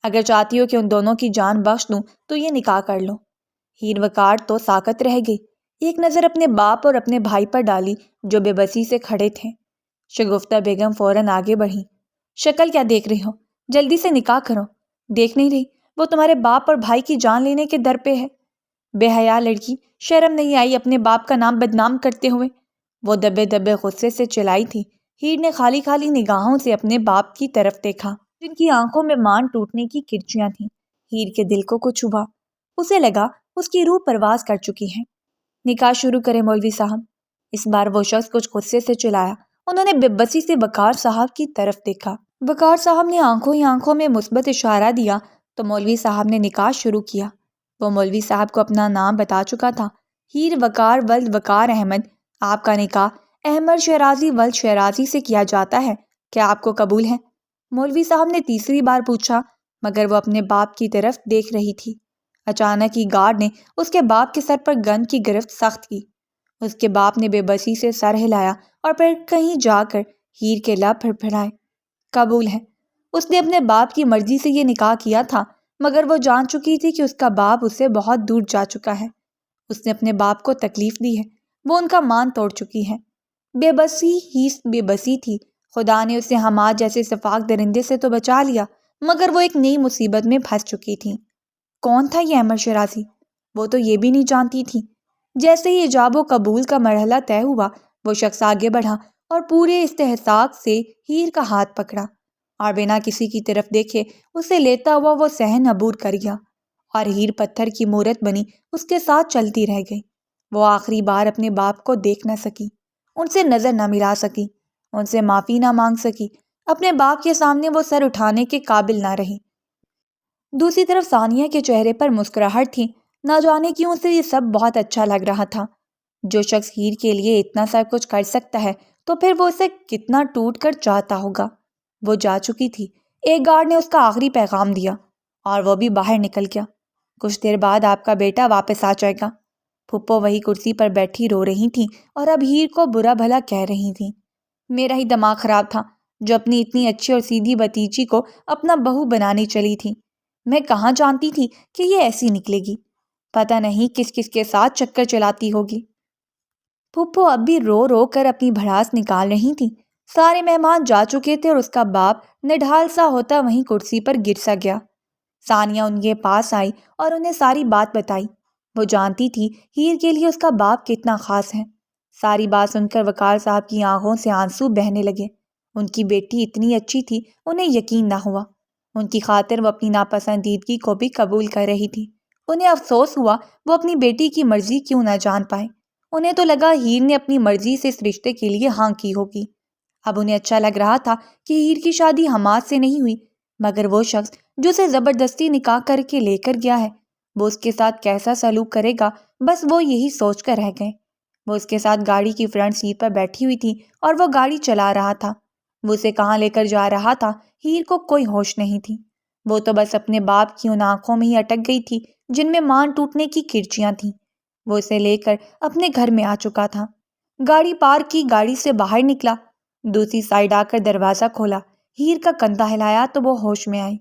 A: اگر چاہتی ہو کہ ان دونوں کی جان بخش دوں تو یہ نکاح کر لو۔ ہیر وقار تو ساکت رہ گئی، ایک نظر اپنے باپ اور اپنے بھائی پر ڈالی جو بے بسی سے کھڑے تھے۔ شگفتہ بیگم فوراً آگے بڑھی۔ شکل کیا دیکھ رہی ہو؟ جلدی سے نکاح کرو۔ دیکھ نہیں رہی وہ تمہارے باپ اور بھائی کی جان لینے کے در پہ ہے؟ بے حیا لڑکی، شرم نہیں آئی اپنے باپ کا نام بدنام کرتے ہوئے؟ وہ دبے دبے غصے سے چلائی تھی۔ ہیر نے خالی خالی نگاہوں سے اپنے باپ کی طرف دیکھا جن کی آنکھوں میں مان ٹوٹنے کی کرچیاں تھیں۔ ہیر کے دل کو کچھ ہوا، اسے لگا اس کی روح پرواز کر چکی ہے۔ نکاح شروع کرے مولوی صاحب۔ اس بار وہ شخص کچھ غصے سے چلایا۔ انہوں نے بے بسی سے وقار صاحب کی طرف دیکھا۔ وقار صاحب نے آنکھوں ہی آنکھوں میں مثبت اشارہ دیا تو مولوی صاحب نے نکاح شروع کیا۔ وہ مولوی صاحب کو اپنا نام بتا چکا تھا، ہیر وقار ولد وقار احمد۔ آپ کا نکاح احمد شیرازی ولد شیرازی سے کیا جاتا ہے، کیا آپ کو قبول ہے؟ مولوی صاحب نے تیسری بار پوچھا مگر وہ اپنے باپ کی طرف دیکھ رہی تھی۔ اچانک ہی گارڈ نے اس کے باپ کے سر پر گن کی گرفت سخت کی۔ اس کے باپ نے بے بسی سے سر ہلایا اور پھر کہیں جا کر ہیر کے لب پھڑپھڑائے۔ قبول ہے، اس نے اپنے باپ کی مرضی سے یہ نکاح کیا تھا، مگر وہ جان چکی تھی کہ اس کا باپ اس سے بہت دور جا چکا ہے۔ اس نے اپنے باپ کو تکلیف دی ہے، وہ ان کا مان توڑ چکی ہے۔ بے بسی ہی بے بسی تھی، خدا نے اسے حماد جیسے شفاق درندے سے تو بچا لیا، مگر وہ ایک نئی مصیبت میں پھنس چکی تھی۔ کون تھا یہ احمد شیرازی؟ وہ تو یہ بھی نہیں جانتی تھی۔ جیسے ہی ایجاب و قبول کا مرحلہ طے ہوا، وہ شخص آگے بڑھا اور پورے استحقاق سے ہیر کا ہاتھ پکڑا اور بنا کسی کی طرف دیکھے اسے لیتا ہوا وہ صحن عبور کر گیا، اور ہیر پتھر کی مورت بنی اس کے ساتھ چلتی رہ گئی۔ وہ آخری بار اپنے باپ کو دیکھ نہ سکی، ان سے نظر نہ ملا سکی، ان سے معافی نہ مانگ سکی، اپنے باپ کے سامنے وہ سر اٹھانے کے قابل نہ رہی۔ دوسری طرف ثانیہ کے چہرے پر مسکراہٹ تھی، نہ جانے کیوں اسے یہ سب بہت اچھا لگ رہا تھا۔ جو شخص ہیر کے لیے اتنا سب کچھ کر سکتا ہے تو پھر وہ اسے کتنا ٹوٹ کر چاہتا ہوگا۔ وہ جا چکی تھی، ایک گارڈ نے اس کا آخری پیغام دیا اور وہ بھی باہر نکل گیا۔ کچھ دیر بعد آپ کا بیٹا واپس آ جائے گا۔ پھپھو وہی کرسی پر بیٹھی رو رہی تھیں اور اب ہیر کو برا بھلا کہہ رہی تھیں۔ میرا ہی دماغ خراب تھا جو اپنی اتنی اچھی اور سیدھی بھتیجی کو اپنا بہو بنانے چلی تھی۔ میں کہاں جانتی تھی کہ یہ ایسی نکلے گی، پتہ نہیں کس کس کے ساتھ چکر چلاتی ہوگی۔ پھپھو اب بھی رو رو کر اپنی بھڑاس نکال رہی تھی۔ سارے مہمان جا چکے تھے اور اس کا باپ نڈھال سا ہوتا وہیں کرسی پر گر سا گیا۔ ثانیہ ان کے پاس آئی اور انہیں ساری بات بتائی۔ وہ جانتی تھی ہیر کے لیے اس کا باپ کتنا خاص ہے۔ ساری بات سن کر وقار صاحب کی آنکھوں سے آنسو بہنے لگے۔ ان کی بیٹی اتنی اچھی تھی، انہیں یقین نہ ہوا۔ ان کی خاطر وہ اپنی ناپسندیدگی کو بھی قبول کر رہی تھی۔ انہیں افسوس ہوا وہ اپنی بیٹی کی مرضی کیوں نہ جان پائے۔ انہیں تو لگا ہیر نے اپنی مرضی سے اس رشتے کے لیے ہاں کی ہوگی۔ اب انہیں اچھا لگ رہا تھا کہ ہیر کی شادی حماد سے نہیں ہوئی، مگر وہ شخص جو اسے زبردستی نکاح کر کے لے کر گیا ہے، وہ اس کے ساتھ کیسا سلوک کرے گا، بس وہ یہی سوچ کر رہ گئے۔ وہ اس کے ساتھ گاڑی کی فرنٹ سیٹ پر بیٹھی ہوئی تھی اور وہ گاڑی چلا رہا تھا۔ وہ اسے کہاں لے کر جا رہا تھا ہیر کو کوئی ہوش نہیں تھی۔ وہ تو بس اپنے باپ کی ان آنکھوں میں ہی اٹک گئی تھی جن میں مان ٹوٹنے کی کرچیاں تھیں۔ وہ اسے لے کر اپنے گھر میں آ چکا تھا۔ گاڑی پارک کی، گاڑی سے باہر نکلا، دوسری سائڈ آ کر دروازہ کھولا، ہیر کا کندھا ہلایا تو وہ ہوش میں آئی۔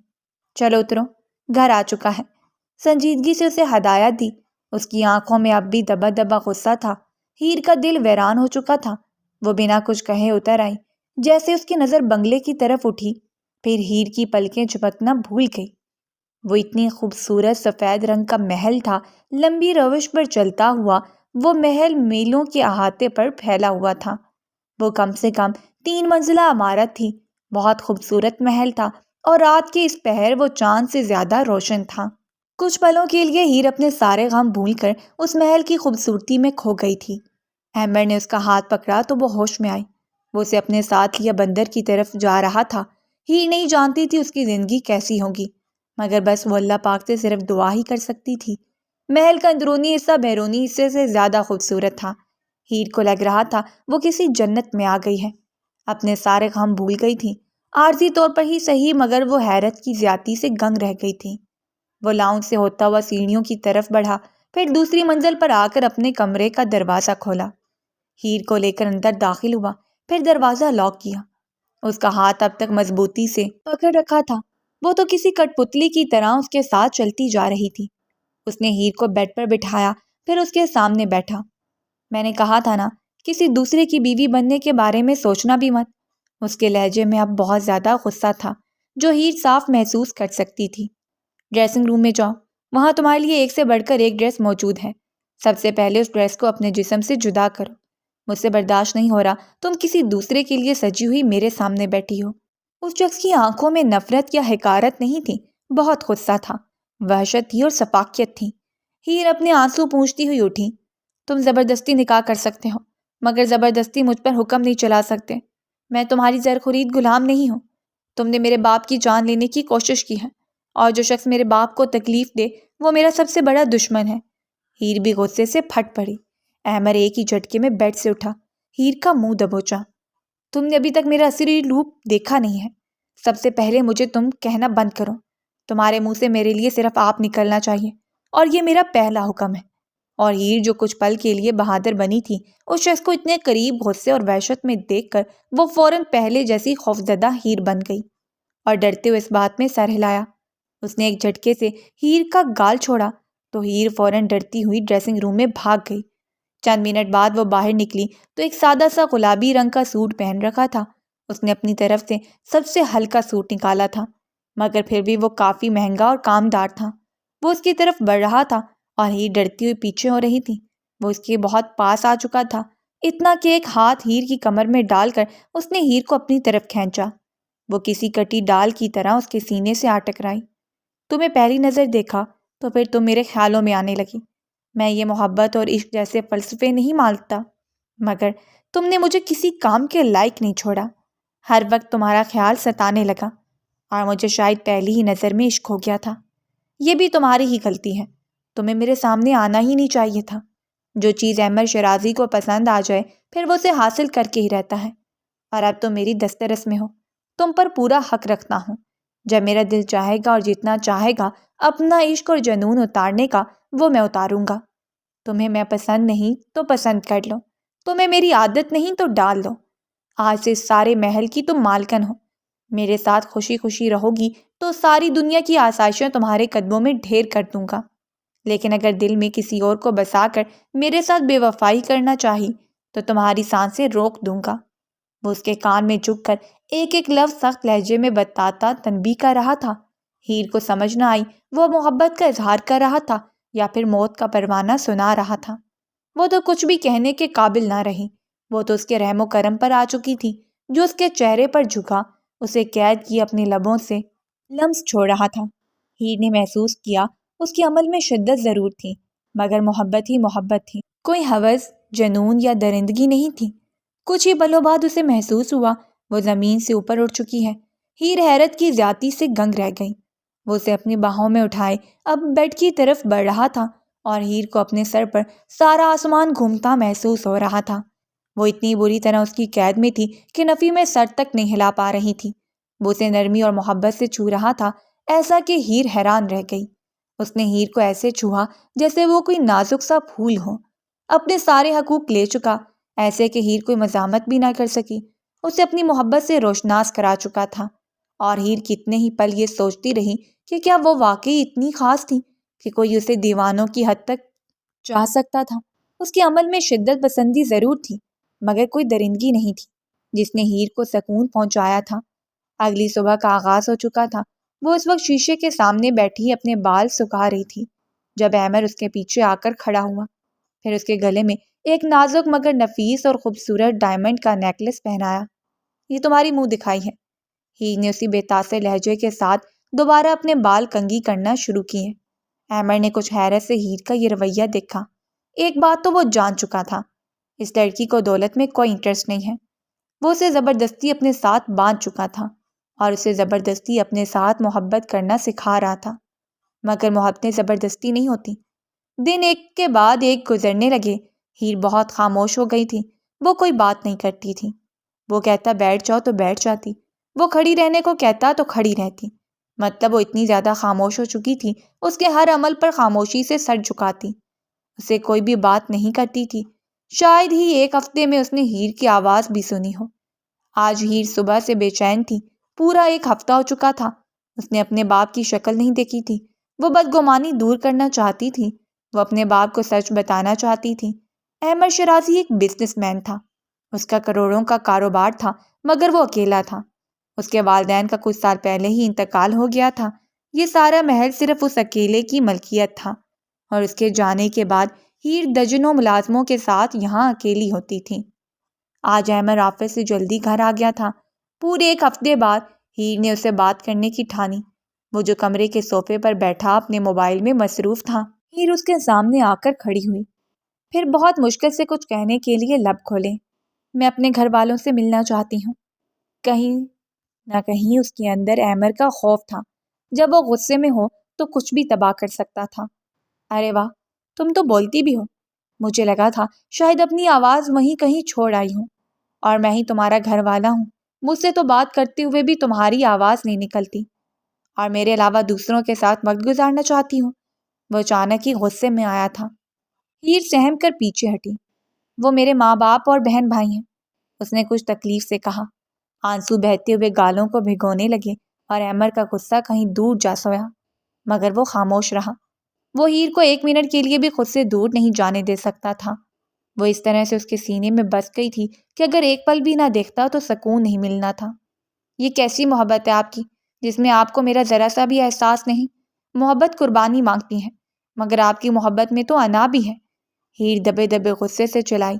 A: چلو اترو، گھر آ چکا ہے، سنجیدگی سے اسے ہدایت دی۔ اس کی آنکھوں میں اب بھی دبا دبا غصہ تھا۔ ہیر کا دل ویران ہو چکا تھا۔ وہ بنا کچھ کہے اتر آئی۔ جیسے اس کی نظر بنگلے کی طرف اٹھی، پھر ہیر کی پلکیں جھپکنا بھول گئی۔ وہ اتنی خوبصورت سفید رنگ کا محل تھا، لمبی روش پر چلتا ہوا وہ محل میلوں کے احاطے پر پھیلا ہوا تھا۔ وہ کم سے کم 3 منزلہ عمارت تھی، بہت خوبصورت محل تھا اور رات کے اس پہر وہ چاند سے زیادہ روشن تھا۔ کچھ پلوں کے لیے ہیر اپنے سارے غم بھول کر اس محل کی خوبصورتی میں کھو گئی تھی۔ احمد نے اس کا ہاتھ پکڑا تو وہ ہوش میں آئی۔ وہ اسے اپنے ساتھ لیا بندر کی طرف جا رہا تھا۔ ہیر نہیں جانتی تھی اس کی زندگی کیسی ہوگی، مگر بس وہ اللہ پاک سے صرف دعا ہی کر سکتی تھی۔ محل کا اندرونی حصہ بیرونی حصے سے زیادہ خوبصورت تھا۔ ہیر کو لگ رہا تھا وہ کسی جنت میں آ گئی ہے۔ اپنے سارے غم بھول گئی تھی، عارضی طور پر ہی صحیح، مگر وہ حیرت کی زیادتی سے گنگ رہ گئی تھی۔ وہ لاؤنج سے ہوتا ہوا سیڑھیوں کی طرف بڑھا، پھر دوسری منزل پر آ کر اپنے کمرے کا دروازہ کھولا۔ ہیر کو لے کر اندر داخل ہوا، پھر دروازہ لاک کیا۔ اس کا ہاتھ اب تک مضبوطی سے پکڑ رکھا تھا۔ وہ تو کسی کٹ پتلی کی طرح اس کے ساتھ چلتی جا رہی تھی۔ اس نے ہیر کو بیڈ پر بٹھایا، پھر اس کے سامنے بیٹھا۔ میں نے کہا تھا نا، کسی دوسرے کی بیوی بننے کے بارے میں سوچنا بھی مت۔ اس کے لہجے میں اب بہت زیادہ غصہ تھا جو ہیر صاف محسوس کر سکتی تھی۔ ڈریسنگ روم میں جاؤ، وہاں تمہارے لیے ایک سے بڑھ کر ایک ڈریس موجود ہے۔ سب سے پہلے اس ڈریس کو اپنے جسم سے جدا کرو۔ مجھ سے برداشت نہیں ہو رہا تم کسی دوسرے کے لیے سجی ہوئی میرے سامنے بیٹھی ہو۔ اس شخص کی آنکھوں میں نفرت یا حقارت نہیں تھی، بہت غصہ تھا، وحشت تھی اور سفاکیت تھی۔ ہیر اپنے آنسو پونچھتی ہوئی اٹھی۔ تم زبردستی نکاح کر سکتے ہو، مگر زبردستی مجھ پر حکم نہیں چلا سکتے۔ میں تمہاری زر خورید غلام نہیں ہوں۔ تم نے میرے باپ کی جان لینے کی کوشش کی ہے، اور جو شخص میرے باپ کو تکلیف دے وہ میرا سب سے بڑا دشمن ہے۔ ہیر بھی غصے سے پھٹ پڑی۔ احمد ایک ہی جھٹکے میں بیڈ سے اٹھا، ہیر کا منہ دبوچا۔ تم نے ابھی تک میرا اصلی روپ دیکھا نہیں ہے۔ سب سے پہلے مجھے تم کہنا بند کرو۔ تمہارے منہ سے میرے لیے صرف آپ نکلنا چاہیے، اور یہ میرا پہلا حکم ہے۔ اور ہیر جو کچھ پل کے لیے بہادر بنی تھی، اس شخص کو اتنے قریب غصے اور وحشت میں دیکھ کر وہ فوراً پہلے جیسی خوفزدہ ہیر بن گئی اور ڈرتے ہوئے اس بات میں سر ہلایا۔ اس نے ایک جھٹکے سے ہیر کا گال چھوڑا تو ہیر فوراً ڈرتی ہوئی ڈریسنگ روم میں بھاگ گئی۔ چند منٹ بعد وہ باہر نکلی تو ایک سادہ سا گلابی رنگ کا سوٹ پہن رکھا تھا۔ اس نے اپنی طرف سے سب سے ہلکا سوٹ نکالا تھا، مگر پھر بھی وہ کافی مہنگا اور کامدار تھا۔ وہ اس کی طرف بڑھ رہا تھا اور ہیر ڈرتی ہوئی پیچھے ہو رہی تھی۔ وہ اس کے بہت پاس آ چکا تھا، اتنا کہ ایک ہاتھ ہیر کی کمر میں ڈال کر اس نے ہیر کو اپنی طرف کھینچا۔ وہ کسی کٹی ڈال کی طرح اس کے سینے سے آ ٹکرائی۔ تمہیں پہلی نظر دیکھا تو پھر تم میرے خیالوں میں آنے لگی۔ میں یہ محبت اور عشق جیسے فلسفے نہیں مانتا، مگر تم نے مجھے کسی کام کے لائق نہیں چھوڑا۔ ہر وقت تمہارا خیال ستانے لگا اور مجھے شاید پہلی ہی نظر میں عشق ہو گیا تھا۔ یہ بھی تمہاری ہی غلطی ہے، تمہیں میرے سامنے آنا ہی نہیں چاہیے تھا۔ جو چیز احمد شیرازی کو پسند آ جائے پھر وہ اسے حاصل کر کے ہی رہتا ہے، اور اب تو میری دسترس میں ہو، تم پر پورا حق رکھتا ہوں۔ جب میرا دل چاہے گا اور جتنا چاہے گا اپنا عشق اور جنون اتارنے کا وہ میں اتاروں گا۔ تمہیں میں پسند نہیں تو پسند کر لو، تمہیں میری عادت نہیں تو ڈال لو۔ آج سے سارے محل کی تم مالکن ہو، میرے ساتھ خوشی خوشی رہو گی تو ساری دنیا کی آسائشیں تمہارے قدموں میں ڈھیر کر دوں گا، لیکن اگر دل میں کسی اور کو بسا کر میرے ساتھ بے وفائی کرنا چاہی تو تمہاری سانسیں روک دوں گا۔ وہ اس کے کان میں جھک کر ایک ایک لفظ سخت لہجے میں بتاتا تنبیہ کر رہا تھا۔ ہیر کو سمجھ نہ آئی وہ محبت کا اظہار کر رہا تھا یا پھر موت کا پروانہ سنا رہا تھا۔ وہ تو کچھ بھی کہنے کے قابل نہ رہی، وہ تو اس کے رحم و کرم پر آ چکی تھی جو اس کے چہرے پر جھکا اسے قید کی اپنے لبوں سے لمس چھوڑ رہا تھا۔ ہیر نے محسوس کیا اس کے عمل میں شدت ضرور تھی، مگر محبت ہی محبت تھی، کوئی ہوس، جنون یا درندگی نہیں تھی۔ کچھ ہی پلوں بعد اسے محسوس ہوا وہ زمین سے اوپر اٹھ چکی ہے۔ ہیر حیرت کی زیادتی سے گنگ رہ گئی۔ وہ اسے اپنی باہوں میں اٹھائے اب بیڈ کی طرف بڑھ رہا تھا اور ہیر کو اپنے سر پر سارا آسمان گھومتا محسوس ہو رہا تھا۔ وہ اتنی بری طرح اس کی قید میں تھی کہ نفی میں سر تک نہیں ہلا پا رہی تھی۔ وہ اسے نرمی اور محبت سے چھو رہا تھا، ایسا کہ ہیر حیران رہ گئی۔ اس نے ہیر کو ایسے چھوا جیسے وہ کوئی نازک سا پھول ہو، اپنے سارے حقوق لے چکا، ایسے کہ ہیر کوئی مزاحمت بھی نہ کر سکی۔ اسے اپنی محبت سے روشناس کرا چکا تھا، اور ہیر کتنے ہی پل یہ سوچتی رہی کہ کیا وہ واقعی اتنی خاص تھی کہ کوئی اسے دیوانوں کی حد تک چاہ سکتا تھا۔ اس کے عمل میں شدت پسندی ضرور تھی، مگر کوئی درندگی نہیں تھی جس نے ہیر کو سکون پہنچایا تھا۔ اگلی صبح کا آغاز ہو چکا تھا۔ وہ اس وقت شیشے کے سامنے بیٹھی اپنے بال سکھا رہی تھی جب احمد اس کے پیچھے آ کر کھڑا ہوا۔ پھر اس کے گلے میں ایک نازک مگر نفیس اور خوبصورت ڈائمنڈ کا نیکلس پہنایا۔ یہ تمہاری منہ دکھائی ہے، ہیر نے اسی بے تاثر لہجے کے ساتھ دوبارہ اپنے بال کنگھی کرنا شروع کیے۔ احمد نے کچھ حیرت سے ہیر کا یہ رویہ دیکھا۔ ایک بات تو وہ جان چکا تھا، اس لڑکی کو دولت میں کوئی انٹرسٹ نہیں ہے۔ وہ اسے زبردستی اپنے ساتھ باندھ چکا تھا اور اسے زبردستی اپنے ساتھ محبت کرنا سکھا رہا تھا، مگر محبتیں زبردستی نہیں ہوتی۔ دن ایک کے بعد ایک گزرنے لگے۔ ہیر بہت خاموش ہو گئی تھی، وہ کوئی بات نہیں کرتی تھی۔ وہ کہتا بیٹھ جاؤ تو بیٹھ جاتی، وہ کھڑی رہنے کو کہتا تو کھڑی رہتی۔ مطلب وہ اتنی زیادہ خاموش ہو چکی تھی، اس کے ہر عمل پر خاموشی سے سر جھکاتی، اسے کوئی بھی بات نہیں کرتی تھی۔ شاید ہی ایک ہفتے میں اس نے ہیر کی آواز بھی سنی ہو۔ آج ہیر صبح سے بے چین تھی، پورا ایک ہفتہ ہو چکا تھا اس نے اپنے باپ کی شکل نہیں دیکھی تھی۔ وہ بدگمانی دور کرنا چاہتی تھی، وہ اپنے باپ کو سچ بتانا چاہتی تھی۔ احمد شیرازی ایک بزنس مین تھا، اس کا کروڑوں کا کاروبار تھا، مگر وہ اکیلا تھا۔ اس کے والدین کا کچھ سال پہلے ہی انتقال ہو گیا تھا۔ یہ سارا محل صرف اس اکیلے کی ملکیت تھا، اور اس کے جانے کے بعد ہیر درجنوں ملازموں کے ساتھ یہاں اکیلی ہوتی تھی۔ آج احمد آفس سے جلدی گھر آ گیا تھا۔ پورے ایک ہفتے بعد ہیر نے اسے بات کرنے کی ٹھانی۔ وہ جو کمرے کے صوفے پر بیٹھا اپنے موبائل میں مصروف تھا، ہیر اس کے سامنے آ کر کھڑی ہوئی، پھر بہت مشکل سے کچھ کہنے کے لیے لب کھولے۔ میں اپنے گھر والوں سے ملنا چاہتی ہوں۔ کہیں نہ کہیں اس کے اندر احمد کا خوف تھا، جب وہ غصے میں ہو تو کچھ بھی تباہ کر سکتا تھا۔ ارے واہ، تم تو بولتی بھی ہو، مجھے لگا تھا شاید اپنی آواز وہیں کہیں چھوڑ آئی ہوں، اور میں ہی تمہارا گھر والا ہوں۔ مجھ سے تو بات کرتے ہوئے بھی تمہاری آواز نہیں نکلتی، اور میرے علاوہ دوسروں کے ساتھ وقت گزارنا چاہتی ہوں۔ وہ اچانک ہی غصے میں آیا تھا۔ ہیر سہم کر پیچھے ہٹی۔ وہ میرے ماں باپ اور بہن بھائی ہیں، اس نے کچھ تکلیف سے کہا۔ آنسو بہتے ہوئے گالوں کو بھگونے لگے اور احمد کا غصہ کہیں دور جا سویا، مگر وہ خاموش رہا۔ وہ ہیر کو 1 منٹ کے لیے بھی خود سے دور نہیں جانے دے سکتا تھا۔ وہ اس طرح سے اس کے سینے میں بس گئی تھی کہ اگر ایک پل بھی نہ دیکھتا تو سکون نہیں ملنا تھا۔ یہ کیسی محبت ہے آپ کی، جس میں آپ کو میرا ذرا سا بھی احساس نہیں؟ محبت قربانی مانگتی ہے، مگر آپ کی محبت میں تو انا بھی ہے، ہیر دبے دبے غصے سے چلائی۔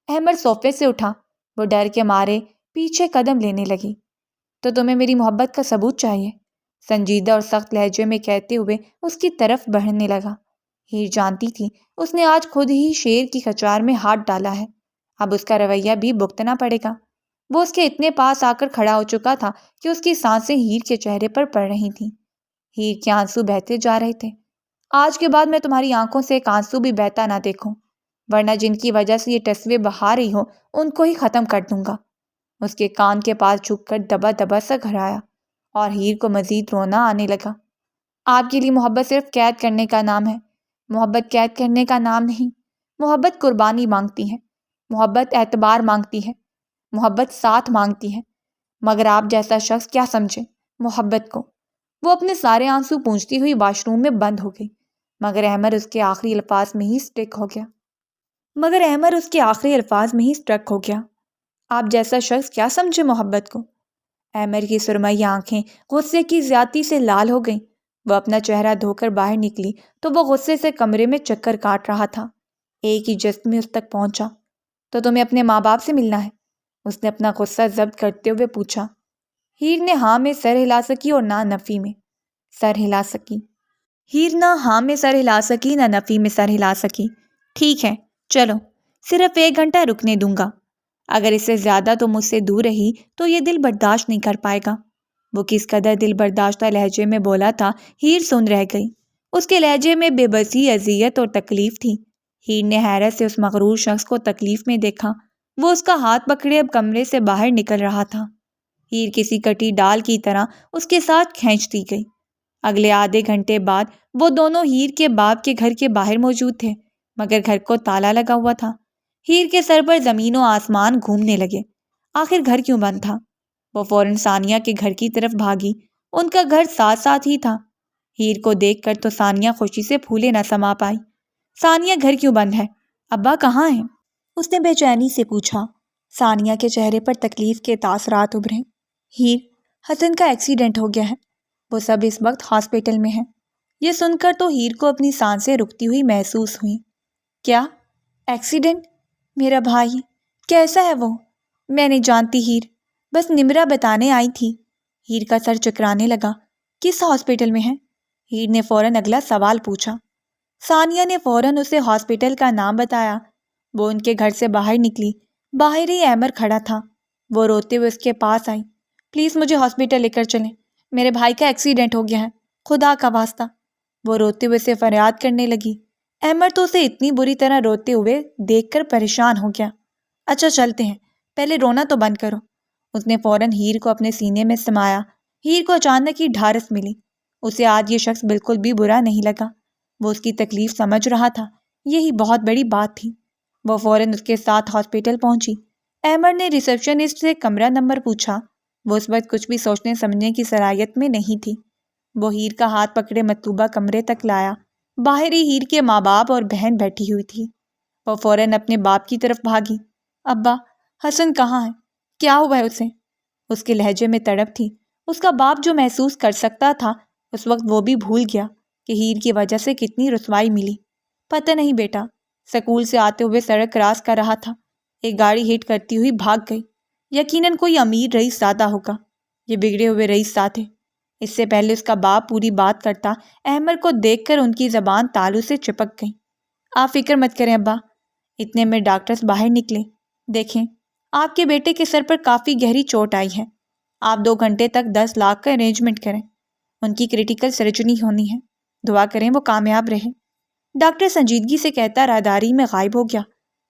A: احمد صوفے سے اٹھا۔ وہ ڈر کے مارے پیچھے قدم لینے لگی۔ تو تمہیں میری محبت کا ثبوت چاہیے، سنجیدہ اور سخت لہجے میں کہتے ہوئے اس کی طرف بڑھنے لگا۔ ہیر جانتی تھی اس نے آج خود ہی شیر کی کچار میں ہاتھ ڈالا ہے، اب اس کا رویہ بھی بھگتنا پڑے گا۔ وہ اس کے اتنے پاس آ کر کھڑا ہو چکا تھا کہ اس کی سانسیں ہیر کے چہرے پر پڑ رہی تھیں۔ ہیر کے آنسو بہتے جا رہے تھے۔ آج کے بعد میں تمہاری آنکھوں سے ایک آنسو بھی بہتا نہ دیکھوں، ورنہ جن کی وجہ سے یہ ٹسوے بہا رہی ہو ان کو ہی ختم کر دوں گا۔ اس کے کان کے پاس جھک کر دبا دبا سا گھرایا اور ہیر کو مزید رونا آنے لگا۔ آپ کے لیے محبت صرف قید کرنے کا نام ہے، محبت قید کرنے کا نام نہیں۔ محبت قربانی مانگتی ہے، محبت اعتبار مانگتی ہے، محبت ساتھ مانگتی ہے، مگر آپ جیسا شخص کیا سمجھے محبت کو۔ وہ اپنے سارے آنسو پونچھتی ہوئی واش روم میں بند ہو گئی، مگر احمد اس کے آخری الفاظ میں ہی سٹرک ہو گیا۔ آپ جیسا شخص کیا سمجھے محبت کو؟ احمد کی سرمئی آنکھیں غصے کی زیادتی سے لال ہو گئیں۔ وہ اپنا چہرہ دھو کر باہر نکلی تو وہ غصے سے کمرے میں چکر کاٹ رہا تھا۔ ایک ہی جست میں اس تک پہنچا۔ تو تمہیں اپنے ماں باپ سے ملنا ہے؟ اس نے اپنا غصہ ضبط کرتے ہوئے پوچھا۔ ہیر نے ہاں میں سر ہلا سکی اور نہ نفی میں سر ہلا سکی۔ نہ نفی میں سر ہلا سکی۔ ٹھیک ہے چلو، صرف 1 گھنٹہ رکنے دوں گا، اگر اس سے زیادہ تو مجھ سے دور رہی تو یہ دل برداشت نہیں کر پائے گا۔ وہ کس قدر دل برداشتہ لہجے میں بولا تھا ہیر سن رہ گئی۔ اس کے لہجے میں بے بسی، اذیت اور تکلیف تھی۔ ہیر نے حیرت سے اس مغرور شخص کو تکلیف میں دیکھا۔ وہ اس کا ہاتھ پکڑے اب کمرے سے باہر نکل رہا تھا۔ ہیر کسی کٹی ڈال کی طرح اس کے ساتھ کھینچ دی گئی۔ اگلے آدھے گھنٹے بعد وہ دونوں ہیر کے باپ کے گھر کے باہر موجود تھے، مگر گھر کو تالا لگا ہوا تھا۔ ہیر کے سر پر زمین و آسمان گھومنے لگے۔ آخر گھر کیوں بند تھا؟ وہ فوراً ثانیہ کے گھر کی طرف بھاگی۔ ان کا گھر ساتھ ساتھ ہی تھا۔ ہیر کو دیکھ کر تو ثانیہ خوشی سے پھولے نہ سما پائی۔ ثانیہ گھر کیوں بند ہے؟ ابا کہاں ہیں؟ اس نے بے چینی سے پوچھا۔ ثانیہ کے چہرے پر تکلیف کے تاثرات ابھرے۔ ہیر، حسن کا ایکسیڈنٹ ہو گیا ہے، وہ سب اس وقت ہاسپٹل میں ہیں۔ یہ سن کر تو ہیر کو اپنی سانسیں رکتی ہوئی محسوس ہوئیں۔ کیا ایکسیڈنٹ؟ میرا بھائی کیسا ہے وہ؟ میں نہیں جانتی ہیر، بس نمرا بتانے آئی تھی۔ ہیر کا سر چکرانے لگا۔ کس ہاسپٹل میں ہے؟ ہیر نے فوراً اگلا سوال پوچھا۔ ثانیہ نے فوراً اسے ہاسپٹل کا نام بتایا۔ وہ ان کے گھر سے باہر نکلی۔ باہر ہی احمد کھڑا تھا۔ وہ روتے ہوئے اس کے پاس آئی۔ پلیز مجھے ہاسپٹل لے کر چلیں، میرے بھائی کا ایکسیڈنٹ ہو گیا ہے، خدا کا واسطہ۔ وہ روتے ہوئے اسے فریاد کرنے لگی۔ احمد تو اسے اتنی بری طرح روتے ہوئے دیکھ کر پریشان ہو گیا۔ اچھا چلتے ہیں، پہلے رونا تو بند کرو۔ اس نے فوراً ہیر کو اپنے سینے میں سمایا۔ ہیر کو اچانک ہی ڈھارس ملی۔ اسے آج یہ شخص بالکل بھی برا نہیں لگا۔ وہ اس کی تکلیف سمجھ رہا تھا، یہی بہت بڑی بات تھی۔ وہ فوراً اس کے ساتھ ہاسپٹل پہنچی۔ احمد نے ریسیپشنسٹ سے کمرہ نمبر پوچھا۔ وہ اس وقت کچھ بھی سوچنے سمجھنے کی صلاحیت میں نہیں تھی۔ وہ ہیر کا ہاتھ پکڑے مطلوبہ کمرے تک لایا۔ باہر ہی ہیر کے ماں باپ اور بہن بیٹھی ہوئی تھی۔ وہ فوراً اپنے باپ کی طرف بھاگی۔ ابا، حسن کہاں ہے؟ کیا ہوا ہے اسے؟ اس کے لہجے میں تڑپ تھی۔ اس کا باپ جو محسوس کر سکتا تھا اس وقت وہ بھی بھول گیا کہ ہیر کی وجہ سے کتنی رسوائی ملی۔ پتہ نہیں بیٹا، سکول سے آتے ہوئے سڑک کراس کر رہا تھا، ایک گاڑی ہٹ کرتی ہوئی بھاگ گئی۔ یقیناً کوئی امیر رئیس زادہ ہوگا، یہ بگڑے ہوئے رئیس زادے۔ اس سے پہلے اس کا باپ پوری بات کرتا، احمد کو دیکھ کر ان کی زبان تالو سے چپک گئی۔ آپ فکر مت کریں ابا۔ اتنے میں ڈاکٹرز باہر نکلے۔ دیکھیں، آپ کے بیٹے کے سر پر کافی گہری چوٹ آئی ہے، آپ 2 گھنٹے تک 10 لاکھ کا ارینجمنٹ کریں، ان کی کریٹیکل سرجری ہونی ہے، دعا کریں وہ کامیاب رہے۔ ڈاکٹر سنجیدگی سے کہتا راداری میں غائب ہو گیا،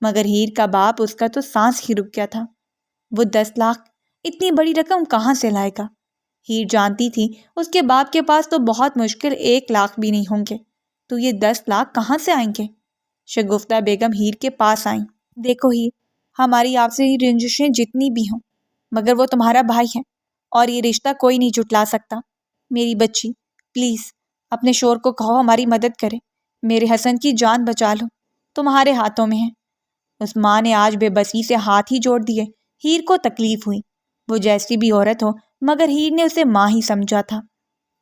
A: مگر ہیر کا باپ اس کا تو سانس ہی رک گیا تھا۔ وہ 10 لاکھ، اتنی بڑی رقم کہاں سے لائے گا؟ ہیر جانتی تھی اس کے باپ کے پاس تو بہت مشکل 1 لاکھ بھی نہیں ہوں گے، تو یہ 10 لاکھ کہاں سے آئیں گے؟ شگفتہ بیگم ہیر کے پاس آئیں۔ دیکھو ہیر، ہماری آپ سے رنجشیں جتنی بھی ہوں مگر وہ تمہارا بھائی ہے اور یہ رشتہ کوئی نہیں جھٹلا سکتا۔ میری بچی، پلیز اپنے شوہر کو کہو ہماری مدد کرے، میرے حسن کی جان بچا لو، تمہارے ہاتھوں میں ہے۔ اس ماں نے آج بے بسی سے ہاتھ ہی جوڑ دیے۔ ہیر کو تکلیف ہوئی، وہ جیسی بھی عورت ہو مگر ہیر نے اسے ماں ہی سمجھا تھا۔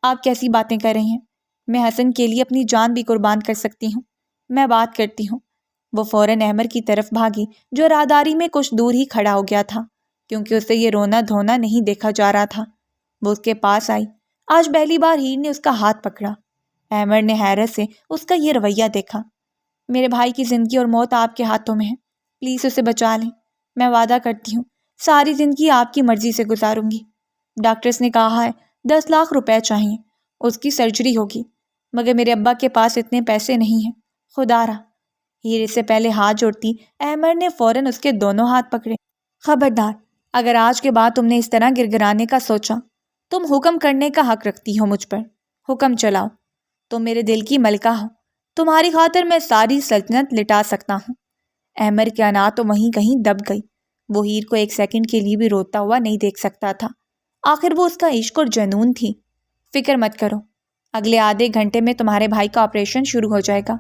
A: آپ کیسی باتیں کر رہی ہیں؟ میں حسن کے لیے اپنی جان بھی قربان کر سکتی ہوں، میں بات کرتی ہوں۔ وہ فوراً احمر کی طرف بھاگی جو راہداری میں کچھ دور ہی کھڑا ہو گیا تھا کیونکہ اسے یہ رونا دھونا نہیں دیکھا جا رہا تھا۔ وہ اس کے پاس آئی۔ آج پہلی بار ہیر نے اس کا ہاتھ پکڑا۔ احمر نے حیرت سے اس کا یہ رویہ دیکھا۔ میرے بھائی کی زندگی اور موت آپ کے ہاتھوں میں ہے، پلیز اسے بچا لیں۔ میں وعدہ کرتی ہوں ساری زندگی آپ کی مرضی سے گزاروں گی۔ ڈاکٹرز نے کہا ہے 10 لاکھ روپے چاہیے، اس کی سرجری ہوگی، مگر میرے ابا کے پاس اتنے پیسے نہیں ہیں، خدا را۔ ہیر اس سے پہلے ہاتھ جوڑتی، احمر نے فوراً اس کے دونوں ہاتھ پکڑے۔ خبردار، اگر آج کے بعد تم نے اس طرح گڑگڑانے کا سوچا، تم حکم کرنے کا حق رکھتی ہو مجھ پر، حکم چلاؤ۔ تم میرے دل کی ملکہ ہو، تمہاری خاطر میں ساری سلطنت لٹا سکتا ہوں۔ احمر کی انا تو وہیں کہیں دب گئی، وہ ہیر کو ایک سیکنڈ کے لیے بھی روتا ہوا نہیں دیکھ سکتا تھا، آخر وہ اس کا عشق اور جنون تھی۔ فکر مت کرو، اگلے آدھے گھنٹے میں تمہارے بھائی کا آپریشن شروع ہو جائے گا۔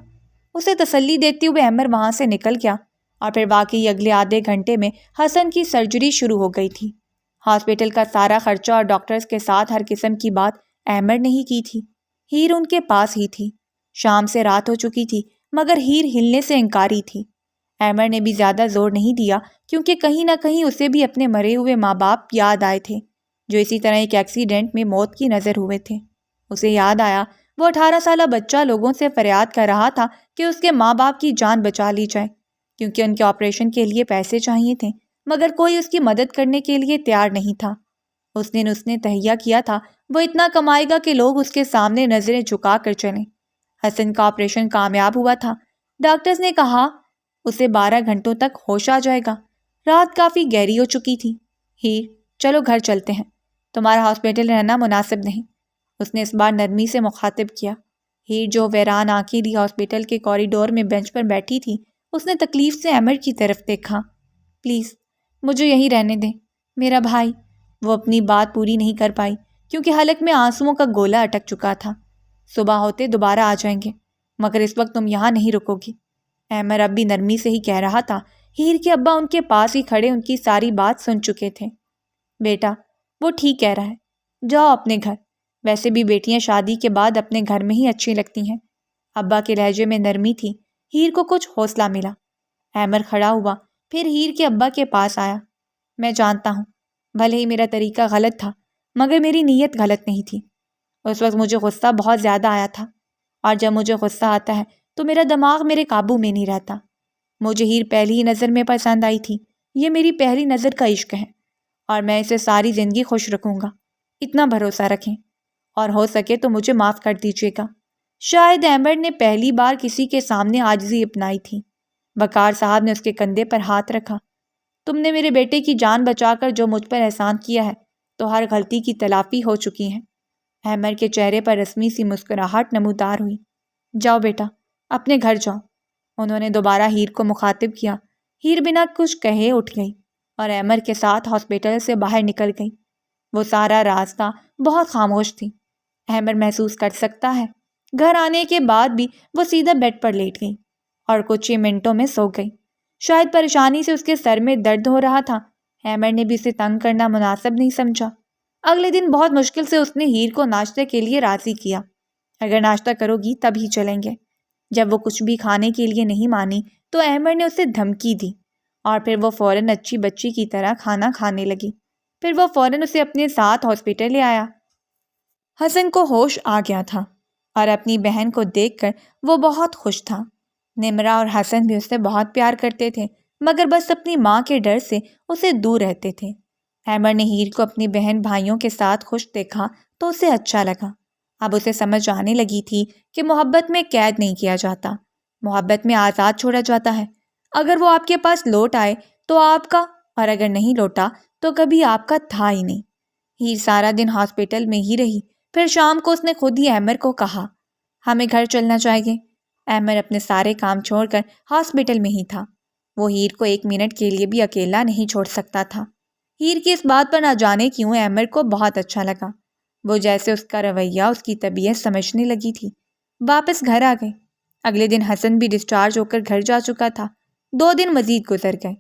A: اسے تسلی دیتے ہوئے احمر وہاں سے نکل گیا اور پھر واقعی اگلے آدھے گھنٹے میں حسن کی سرجری شروع ہو گئی تھی۔ ہاسپٹل کا سارا خرچہ اور ڈاکٹرز کے ساتھ ہر قسم کی بات احمر نے ہی کی تھی۔ ہیر ان کے پاس ہی تھی۔ شام سے رات ہو چکی تھی مگر ہیر ہلنے سے انکاری تھی۔ احمر نے بھی زیادہ زور نہیں دیا کیونکہ کہیں نہ کہیں اسے بھی اپنے مرے ہوئے ماں باپ یاد آئے تھے جو اسی طرح ایک ایکسیڈنٹ میں موت کی نظر ہوئے تھے۔ اسے یاد آیا وہ 18 سالہ بچہ لوگوں سے فریاد کر رہا تھا کہ اس کے ماں باپ کی جان بچا لی جائے کیونکہ ان کے آپریشن کے لیے پیسے چاہیے تھے مگر کوئی اس کی مدد کرنے کے لیے تیار نہیں تھا۔ اس نے تہیہ کیا تھا وہ اتنا کمائے گا کہ لوگ اس کے سامنے نظریں جھکا کر چلیں۔ حسن کا آپریشن کامیاب ہوا تھا۔ ڈاکٹرز نے کہا اسے 12 گھنٹوں تک ہوش آ جائے گا۔ رات کافی گہری ہو چکی تھی۔ ہیر، چلو گھر چلتے ہیں، تمہارا ہاسپٹل رہنا مناسب نہیں، اس نے اس بار نرمی سے مخاطب کیا۔ ہیر جو ویران آنکھیں لی ہاسپٹل کے کوریڈور میں بینچ پر بیٹھی تھی، اس نے تکلیف سے احمر کی طرف دیکھا۔ پلیز مجھے یہیں رہنے دیں، میرا بھائی۔ وہ اپنی بات پوری نہیں کر پائی کیونکہ حلق میں آنسوؤں کا گولا اٹک چکا تھا۔ صبح ہوتے دوبارہ آ جائیں گے مگر اس وقت تم یہاں نہیں رکو گی۔ احمر اب بھی نرمی سے ہی کہہ رہا تھا۔ ہیر کے ابا ان کے پاس ہی کھڑے ان کی ساری بات سن چکے تھے۔ بیٹا، وہ ٹھیک کہہ رہا ہے، جاؤ اپنے گھر، ویسے بھی بیٹیاں شادی کے بعد اپنے گھر میں ہی اچھی لگتی ہیں۔ ابا کے لہجے میں نرمی تھی۔ ہیر کو کچھ حوصلہ ملا۔ احمر کھڑا ہوا، پھر ہیر کے ابا کے پاس آیا۔ میں جانتا ہوں بھلے ہی میرا طریقہ غلط تھا مگر میری نیت غلط نہیں تھی۔ اس وقت مجھے غصہ بہت زیادہ آیا تھا اور جب مجھے غصہ آتا ہے تو میرا دماغ میرے قابو میں نہیں رہتا۔ مجھے ہیر پہلی ہی نظر میں پسند آئی تھی، یہ میری پہلی نظر کا عشق ہے اور میں اسے ساری زندگی خوش رکھوں گا، اتنا بھروسہ رکھیں اور ہو سکے تو مجھے معاف کر دیجیے گا۔ شاید احمر نے پہلی بار کسی کے سامنے عاجزی اپنائی تھی۔ وقار صاحب نے اس کے کندھے پر ہاتھ رکھا۔ تم نے میرے بیٹے کی جان بچا کر جو مجھ پر احسان کیا ہے تو ہر غلطی کی تلافی ہو چکی ہے۔ احمر کے چہرے پر رسمی سی مسکراہٹ نمودار ہوئی۔ جاؤ بیٹا، اپنے گھر جاؤ۔ انہوں نے دوبارہ ہیر کو مخاطب کیا۔ ہیر بنا کچھ کہے اٹھ گئی اور احمر کے ساتھ ہاسپٹل سے باہر نکل گئی۔ وہ سارا راستہ بہت خاموش تھی۔ احمر محسوس کر سکتا ہے۔ گھر آنے کے بعد بھی وہ سیدھا بیڈ پر لیٹ گئی اور کچھ ہی منٹوں میں سو گئی۔ شاید پریشانی سے اس کے سر میں درد ہو رہا تھا۔ احمر نے بھی اسے تنگ کرنا مناسب نہیں سمجھا۔ اگلے دن بہت مشکل سے اس نے ہیر کو ناشتے کے لیے راضی کیا۔ اگر ناشتہ کرو گی تب ہی چلیں گے۔ جب وہ کچھ بھی کھانے کے لیے نہیں مانی تو احمر نے اسے دھمکی دی اور پھر وہ فوراً اچھی بچی کی طرح کھانا کھانے لگی۔ پھر وہ فوراً اسے اپنے ساتھ ہاسپٹل لے آیا۔ حسن کو ہوش آ گیا تھا اور اپنی بہن کو دیکھ کر وہ بہت خوش تھا۔ نمرہ اور حسن بھی اس سے بہت پیار کرتے تھے مگر بس اپنی ماں کے ڈر سے اسے دور رہتے تھے۔ احمر نے ہیر کو اپنی بہن بھائیوں کے ساتھ خوش دیکھا تو اسے اچھا لگا۔ اب اسے سمجھ آنے لگی تھی کہ محبت میں قید نہیں کیا جاتا، محبت میں آزاد چھوڑا جاتا ہے۔ اگر وہ آپ کے پاس لوٹ آئے تو آپ کا، اور اگر نہیں لوٹا تو کبھی آپ کا تھا ہی نہیں۔ ہیر سارا دن ہاسپٹل میں ہی رہی۔ پھر شام کو اس نے خود ہی احمر کو کہا، ہمیں گھر چلنا چاہیے۔ احمد اپنے سارے کام چھوڑ کر ہاسپٹل میں ہی تھا۔ وہ ہیر کو 1 منٹ کے لیے بھی اکیلا نہیں چھوڑ سکتا تھا۔ ہیر کی اس بات پر نہ جانے کیوں احمد کو بہت اچھا لگا۔ وہ جیسے اس کا رویہ اس کی طبیعت سمجھنے لگی تھی۔ واپس گھر آ گئے۔ اگلے دن حسن بھی ڈسچارج ہو کر گھر جا چکا تھا۔ 2 دن مزید گزر گئے۔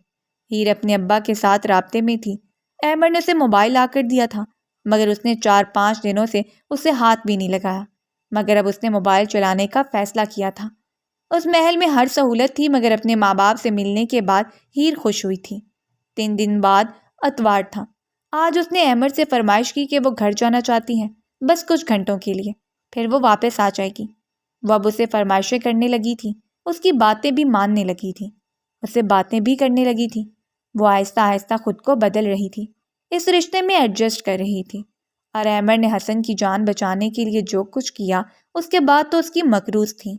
A: ہیر اپنے ابا کے ساتھ رابطے میں تھی۔ احمد نے اسے موبائل لا کر دیا تھا، مگر اس نے 4-5 دنوں سے اسے ہاتھ بھی نہیں لگایا۔ مگر اب اس نے موبائل چلانے کا فیصلہ کیا تھا۔ اس محل میں ہر سہولت تھی، مگر اپنے ماں باپ سے ملنے کے بعد ہیر خوش ہوئی تھی۔ 3 دن بعد اتوار تھا۔ آج اس نے احمد سے فرمائش کی کہ وہ گھر جانا چاہتی ہیں، بس کچھ گھنٹوں کے لیے، پھر وہ واپس آ جائے گی۔ وہ اب اسے فرمائشیں کرنے لگی تھی، اس کی باتیں بھی ماننے لگی تھی، اسے باتیں بھی کرنے لگی تھی۔ وہ آہستہ آہستہ خود کو بدل رہی تھی، اس رشتے میں ایڈجسٹ کر رہی تھی۔ اور احمد نے حسن کی جان بچانے کے لیے جو کچھ کیا، اس کے بعد تو اس کی مقروض تھی۔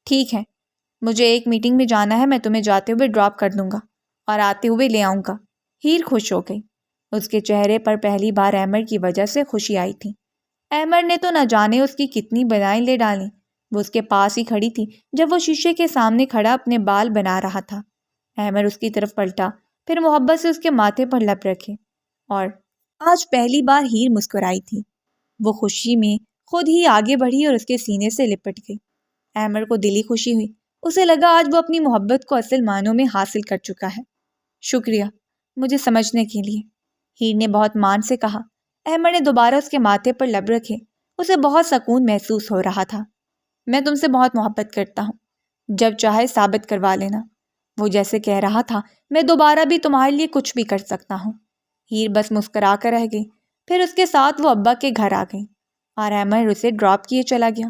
A: ٹھیک ہے، مجھے ایک میٹنگ میں جانا ہے، میں تمہیں جاتے ہوئے ڈراپ کر دوں گا اور آتے ہوئے لے آؤں گا۔ ہیر خوش ہو گئی۔ اس کے چہرے پر پہلی بار احمد کی وجہ سے خوشی آئی تھی۔ احمد نے تو نہ جانے اس کی کتنی بنائیں لے ڈالیں۔ وہ اس کے پاس ہی کھڑی تھی جب وہ شیشے کے سامنے کھڑا اپنے بال بنا رہا تھا۔ احمد اس کی طرف پلٹا، پھر محبت سے اس کے ماتھے پر لب رکھے، اور آج پہلی بار ہیر مسکرائی تھی۔ وہ خوشی میں خود ہی آگے بڑھی اور اس کے سینے سے لپٹ گئی۔ احمد کو دلی خوشی ہوئی۔ اسے لگا آج وہ اپنی محبت کو اصل معنوں میں حاصل کر چکا ہے۔ شکریہ مجھے سمجھنے کے لیے، ہیر نے بہت مان سے کہا۔ احمد نے دوبارہ اس کے ماتھے پر لب رکھے۔ اسے بہت سکون محسوس ہو رہا تھا۔ میں تم سے بہت محبت کرتا ہوں، جب چاہے ثابت کروا لینا۔ وہ جیسے کہہ رہا تھا، میں دوبارہ بھی تمہارے لیے کچھ بھی کر سکتا ہوں۔ ہیر بس مسکرا کر رہ گئی۔ پھر اس کے ساتھ وہ ابا کے گھر آ گئی اور احمد اسے ڈراپ کیے چلا گیا۔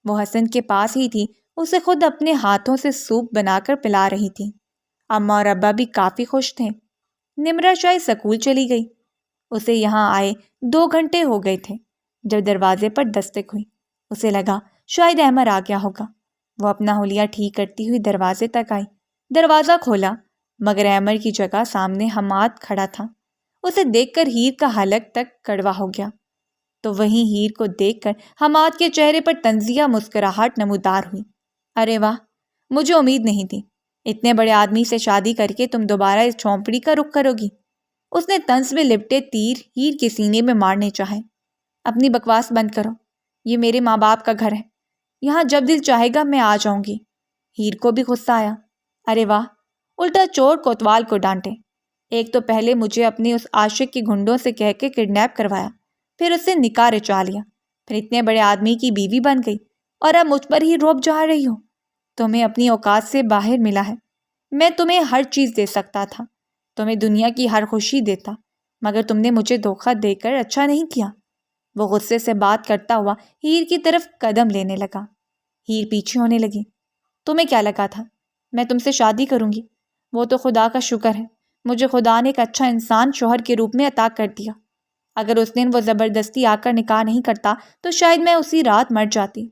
A: وہ حسن کے پاس ہی تھی، اسے خود اپنے ہاتھوں سے سوپ بنا کر پلا رہی تھی۔ اماں اور ابا بھی کافی خوش تھے۔ نمرا شاید سکول چلی گئی۔ اسے یہاں آئے 2 گھنٹے ہو گئے تھے جب دروازے پر دستک ہوئی۔ اسے لگا شاید احمد آ گیا ہوگا۔ وہ اپنا حلیہ ٹھیک کرتی ہوئی دروازے تک آئی۔ دروازہ کھولا، مگر احمد کی جگہ سامنے حماد کھڑا تھا۔ اسے دیکھ کر ہیر کا حلق تک کڑوا ہو گیا۔ تو وہیں ہیر کو دیکھ کر حماد کے چہرے پر طنزیہ مسکراہٹ نمودار ہوئی۔ ارے واہ، مجھے امید نہیں تھی، اتنے بڑے آدمی سے شادی کر کے تم دوبارہ اس جھونپڑی کا رخ کرو گی۔ اس نے طنز میں لپٹے تیر ہیر کے سینے میں مارنے چاہے۔ اپنی بکواس بند کرو، یہ میرے ماں باپ کا گھر ہے، یہاں جب دل چاہے گا میں آ جاؤں گی۔ ہیر کو بھی غصہ آیا۔ ارے واہ، الٹا چور کوتوال کو ڈانٹے۔ ایک تو پہلے مجھے اپنے اس عاشق کے گھنڈوں سے کہہ کے کڈنیپ کروایا، پھر اس سے نکاح رچا لیا، پھر اتنے بڑے آدمی کی بیوی بن گئی، اور اب مجھ پر ہی روب جا رہی ہو۔ تمہیں اپنی اوقات سے باہر ملا ہے۔ میں تمہیں ہر چیز دے سکتا تھا، تمہیں دنیا کی ہر خوشی دیتا، مگر تم نے مجھے دھوکہ دے کر اچھا نہیں کیا۔ وہ غصے سے بات کرتا ہوا ہیر کی طرف قدم لینے لگا۔ ہیر پیچھے ہونے لگی۔ تمہیں کیا لگا تھا میں تم سے شادی کروں گی؟ وہ تو خدا کا شکر ہے، مجھے خدا نے ایک اچھا انسان شوہر کے روپ میں عطا کر دیا۔ اگر اس دن وہ زبردستی آ کر نکاح نہیں کرتا تو شاید میں اسی رات مر جاتی،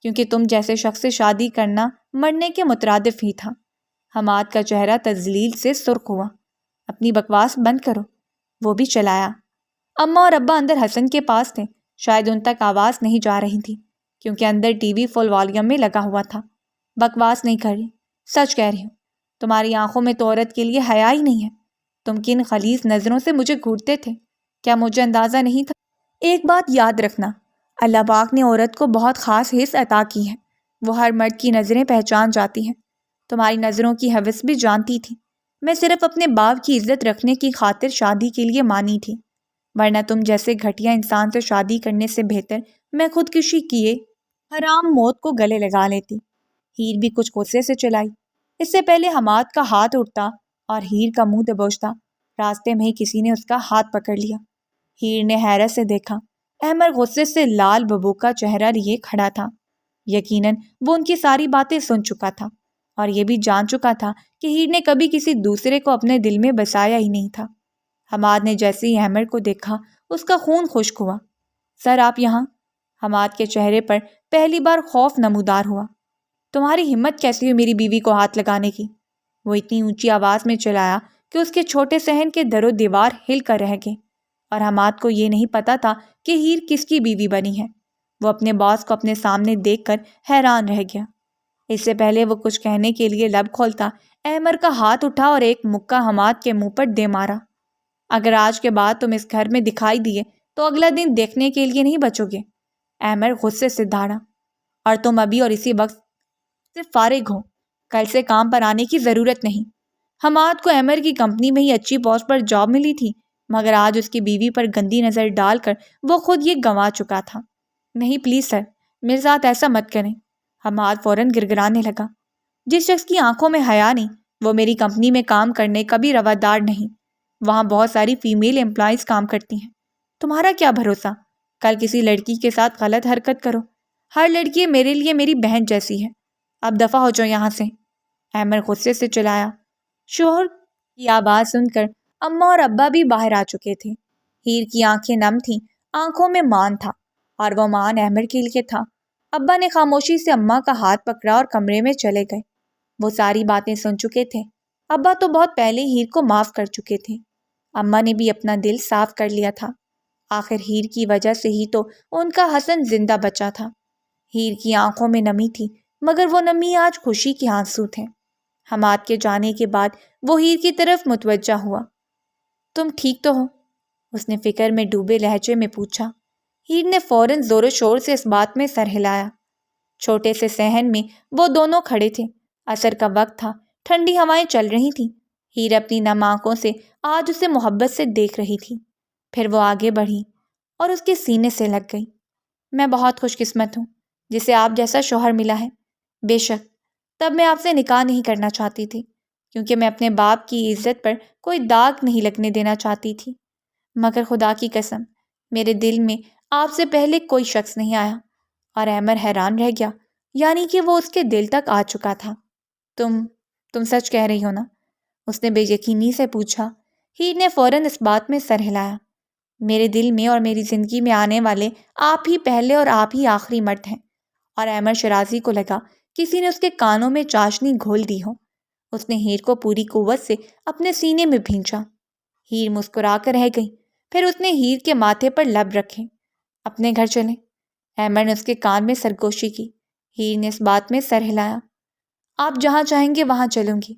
A: کیونکہ تم جیسے شخص سے شادی کرنا مرنے کے مترادف ہی تھا۔ حماد کا چہرہ تذلیل سے سرخ ہوا۔ اپنی بکواس بند کرو۔ وہ بھی چلایا۔ اماں اور ابا اندر حسن کے پاس تھے، شاید ان تک آواز نہیں جا رہی تھی کیونکہ اندر ٹی وی فل والیوم میں لگا ہوا تھا۔ بکواس نہیں کر رہی، سچ کہہ رہی ہوں، تمہاری آنکھوں میں تو عورت کے لیے حیا ہی نہیں ہے۔ تم کن خلیص نظروں سے مجھے گھورتے تھے، کیا مجھے اندازہ نہیں تھا؟ ایک بات یاد رکھنا، اللہ پاک نے عورت کو بہت خاص حس عطا کی ہے، وہ ہر مرد کی نظریں پہچان جاتی ہیں۔ تمہاری نظروں کی حوث بھی جانتی تھی۔ میں صرف اپنے باپ کی عزت رکھنے کی خاطر شادی کے لیے مانی تھی، ورنہ تم جیسے گھٹیا انسان سے شادی کرنے سے بہتر میں خودکشی کیے حرام موت کو گلے لگا لیتی۔ ہیر بھی کچھ غصے سے چلائی۔ اس سے پہلے حماد کا ہاتھ اٹھتا اور ہیر کا منہ دبوچتا، راستے میں ہی کسی نے اس کا ہاتھ پکڑ لیا۔ ہیر نے حیرت سے دیکھا۔ احمد غصے سے لال ببو کا چہرہ لیے کھڑا تھا۔ یقیناً وہ ان کی ساری باتیں سن چکا تھا اور یہ بھی جان چکا تھا کہ ہیر نے کبھی کسی دوسرے کو اپنے دل میں بسایا ہی نہیں تھا۔ حماد نے جیسے ہی احمد کو دیکھا اس کا خون خشک ہوا۔ سر آپ یہاں؟ حماد کے چہرے پر پہلی بار خوف نمودار ہوا۔ تمہاری ہمت کیسی ہوئی میری بیوی کو ہاتھ لگانے کی؟ وہ اتنی اونچی آواز میں چلایا کہ اس کے چھوٹے صحن کے در و دیوار ہل کر رہ گئے، اور حماد کو یہ نہیں پتا تھا کہ ہیر کس کی بیوی بنی ہے۔ وہ اپنے باس کو اپنے سامنے دیکھ کر حیران رہ گیا۔ اس سے پہلے وہ کچھ کہنے کے لیے لب کھولتا، احمد کا ہاتھ اٹھا اور ایک مکہ حماد کے منہ پر دے مارا۔ اگر آج کے بعد تم اس گھر میں دکھائی دیے تو اگلا دن دیکھنے کے لیے نہیں بچو گے۔ احمد غصے سے دھاڑا، اور تم ابھی اور اسی وقت سے فارغ ہو، کل سے کام پر آنے کی ضرورت نہیں۔ حماد کو احمد کی کمپنی میں ہی اچھی پوسٹ پر جاب ملی تھی، مگر آج اس کی بیوی پر گندی نظر ڈال کر وہ خود یہ گنوا چکا تھا۔ نہیں پلیز سر، میرے ساتھ ایسا مت کریں۔ حماد فوراً گرگرانے لگا۔ جس شخص کی آنکھوں میں حیا نہیں، وہ میری کمپنی میں کام کرنے کا بھی روادار نہیں۔ وہاں بہت ساری فیمیل امپلائیز کام کرتی ہیں، تمہارا کیا بھروسہ کل کسی لڑکی کے ساتھ غلط حرکت کرو۔ ہر لڑکی میرے لیے میری بہن جیسی ہے، اب دفع ہو جاؤ یہاں سے۔ احمد غصے سے چلایا۔ شوہر کی آواز سن کر اماں اور ابا بھی باہر آ چکے تھے۔ ہیر کی آنکھیں نم تھیں، آنکھوں میں مان تھا، اور وہ مان احمد کے لیے تھا۔ ابا نے خاموشی سے اماں کا ہاتھ پکڑا اور کمرے میں چلے گئے۔ وہ ساری باتیں سن چکے تھے۔ ابا تو بہت پہلے ہیر کو معاف کر چکے تھے۔ اماں نے بھی اپنا دل صاف کر لیا تھا۔ آخر ہیر کی وجہ سے ہی تو ان کا حسن زندہ بچا تھا۔ ہیر کی آنکھوں میں نمی تھی، مگر وہ نمی آج خوشی کے آنسو تھے۔ حماد کے جانے کے بعد وہ ہیر کی طرف متوجہ ہوا۔ تم ٹھیک تو ہو؟ اس نے فکر میں ڈوبے لہجے میں پوچھا۔ ہیر نے فوراً زور و شور سے اس بات میں سر ہلایا۔ چھوٹے سے صحن میں وہ دونوں کھڑے تھے۔ عصر کا وقت تھا، ٹھنڈی ہوائیں چل رہی تھیں۔ ہیر اپنی نم آنکھوں سے آج اسے محبت سے دیکھ رہی تھی۔ پھر وہ آگے بڑھی اور اس کے سینے سے لگ گئی۔ میں بہت خوش قسمت ہوں جسے آپ جیسا شوہر ملا ہے۔ بے شک تب میں آپ سے نکاح نہیں کرنا چاہتی تھی، کیونکہ میں اپنے باپ کی عزت پر کوئی داغ نہیں لگنے دینا چاہتی تھی، مگر خدا کی قسم میرے دل میں آپ سے پہلے کوئی شخص نہیں آیا۔ اور احمد حیران رہ گیا، یعنی کہ وہ اس کے دل تک آ چکا تھا۔ تم سچ کہہ رہی ہو نا؟ اس نے بے یقینی سے پوچھا۔ ہیر نے فوراً اس بات میں سر ہلایا۔ میرے دل میں اور میری زندگی میں آنے والے آپ ہی پہلے اور آپ ہی آخری مرد ہیں۔ اور احمد شرازی کو لگا کسی نے اس کے کانوں میں چاشنی گھول دی ہو۔ اس نے ہیر کو پوری قوت سے اپنے سینے میں بھینچا۔ ہیر مسکرا کر رہ گئی۔ پھر اس نے ہیر کے ماتھے پر لب رکھے۔ اپنے گھر چلیں؟ احمد نے اس کے کان میں سرگوشی کی۔ ہیر نے اس بات میں سر ہلایا۔ آپ جہاں چاہیں گے وہاں چلوں گی،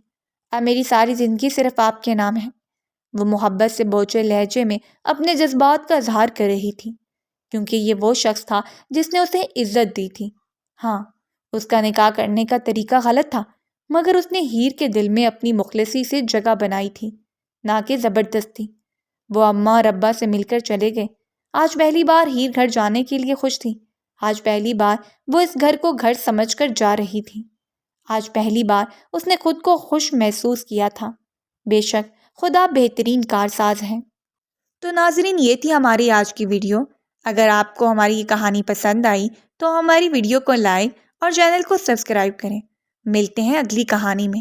A: اب میری ساری زندگی صرف آپ کے نام ہے۔ وہ محبت سے بوچھے لہجے میں اپنے جذبات کا اظہار کر رہی تھی، کیونکہ یہ وہ شخص تھا جس نے اسے عزت دی تھی۔ ہاں، اس کا نکاح کرنے کا طریقہ غلط تھا، مگر اس نے ہیر کے دل میں اپنی مخلصی سے جگہ بنائی تھی، نہ کہ زبردستی۔ وہ اماں اور ابا سے مل کر چلے گئے۔ آج پہلی بار ہیر گھر جانے کے لیے خوش تھی۔ آج پہلی بار وہ اس گھر کو گھر سمجھ کر جا رہی تھی۔ آج پہلی بار اس نے خود کو خوش محسوس کیا تھا۔ بے شک خدا بہترین کارساز ہے۔ تو ناظرین، یہ تھی ہماری آج کی ویڈیو۔ اگر آپ کو ہماری یہ کہانی پسند آئی تو ہماری ویڈیو کو لائک اور چینل کو سبسکرائب کریں۔ ملتے ہیں اگلی کہانی میں۔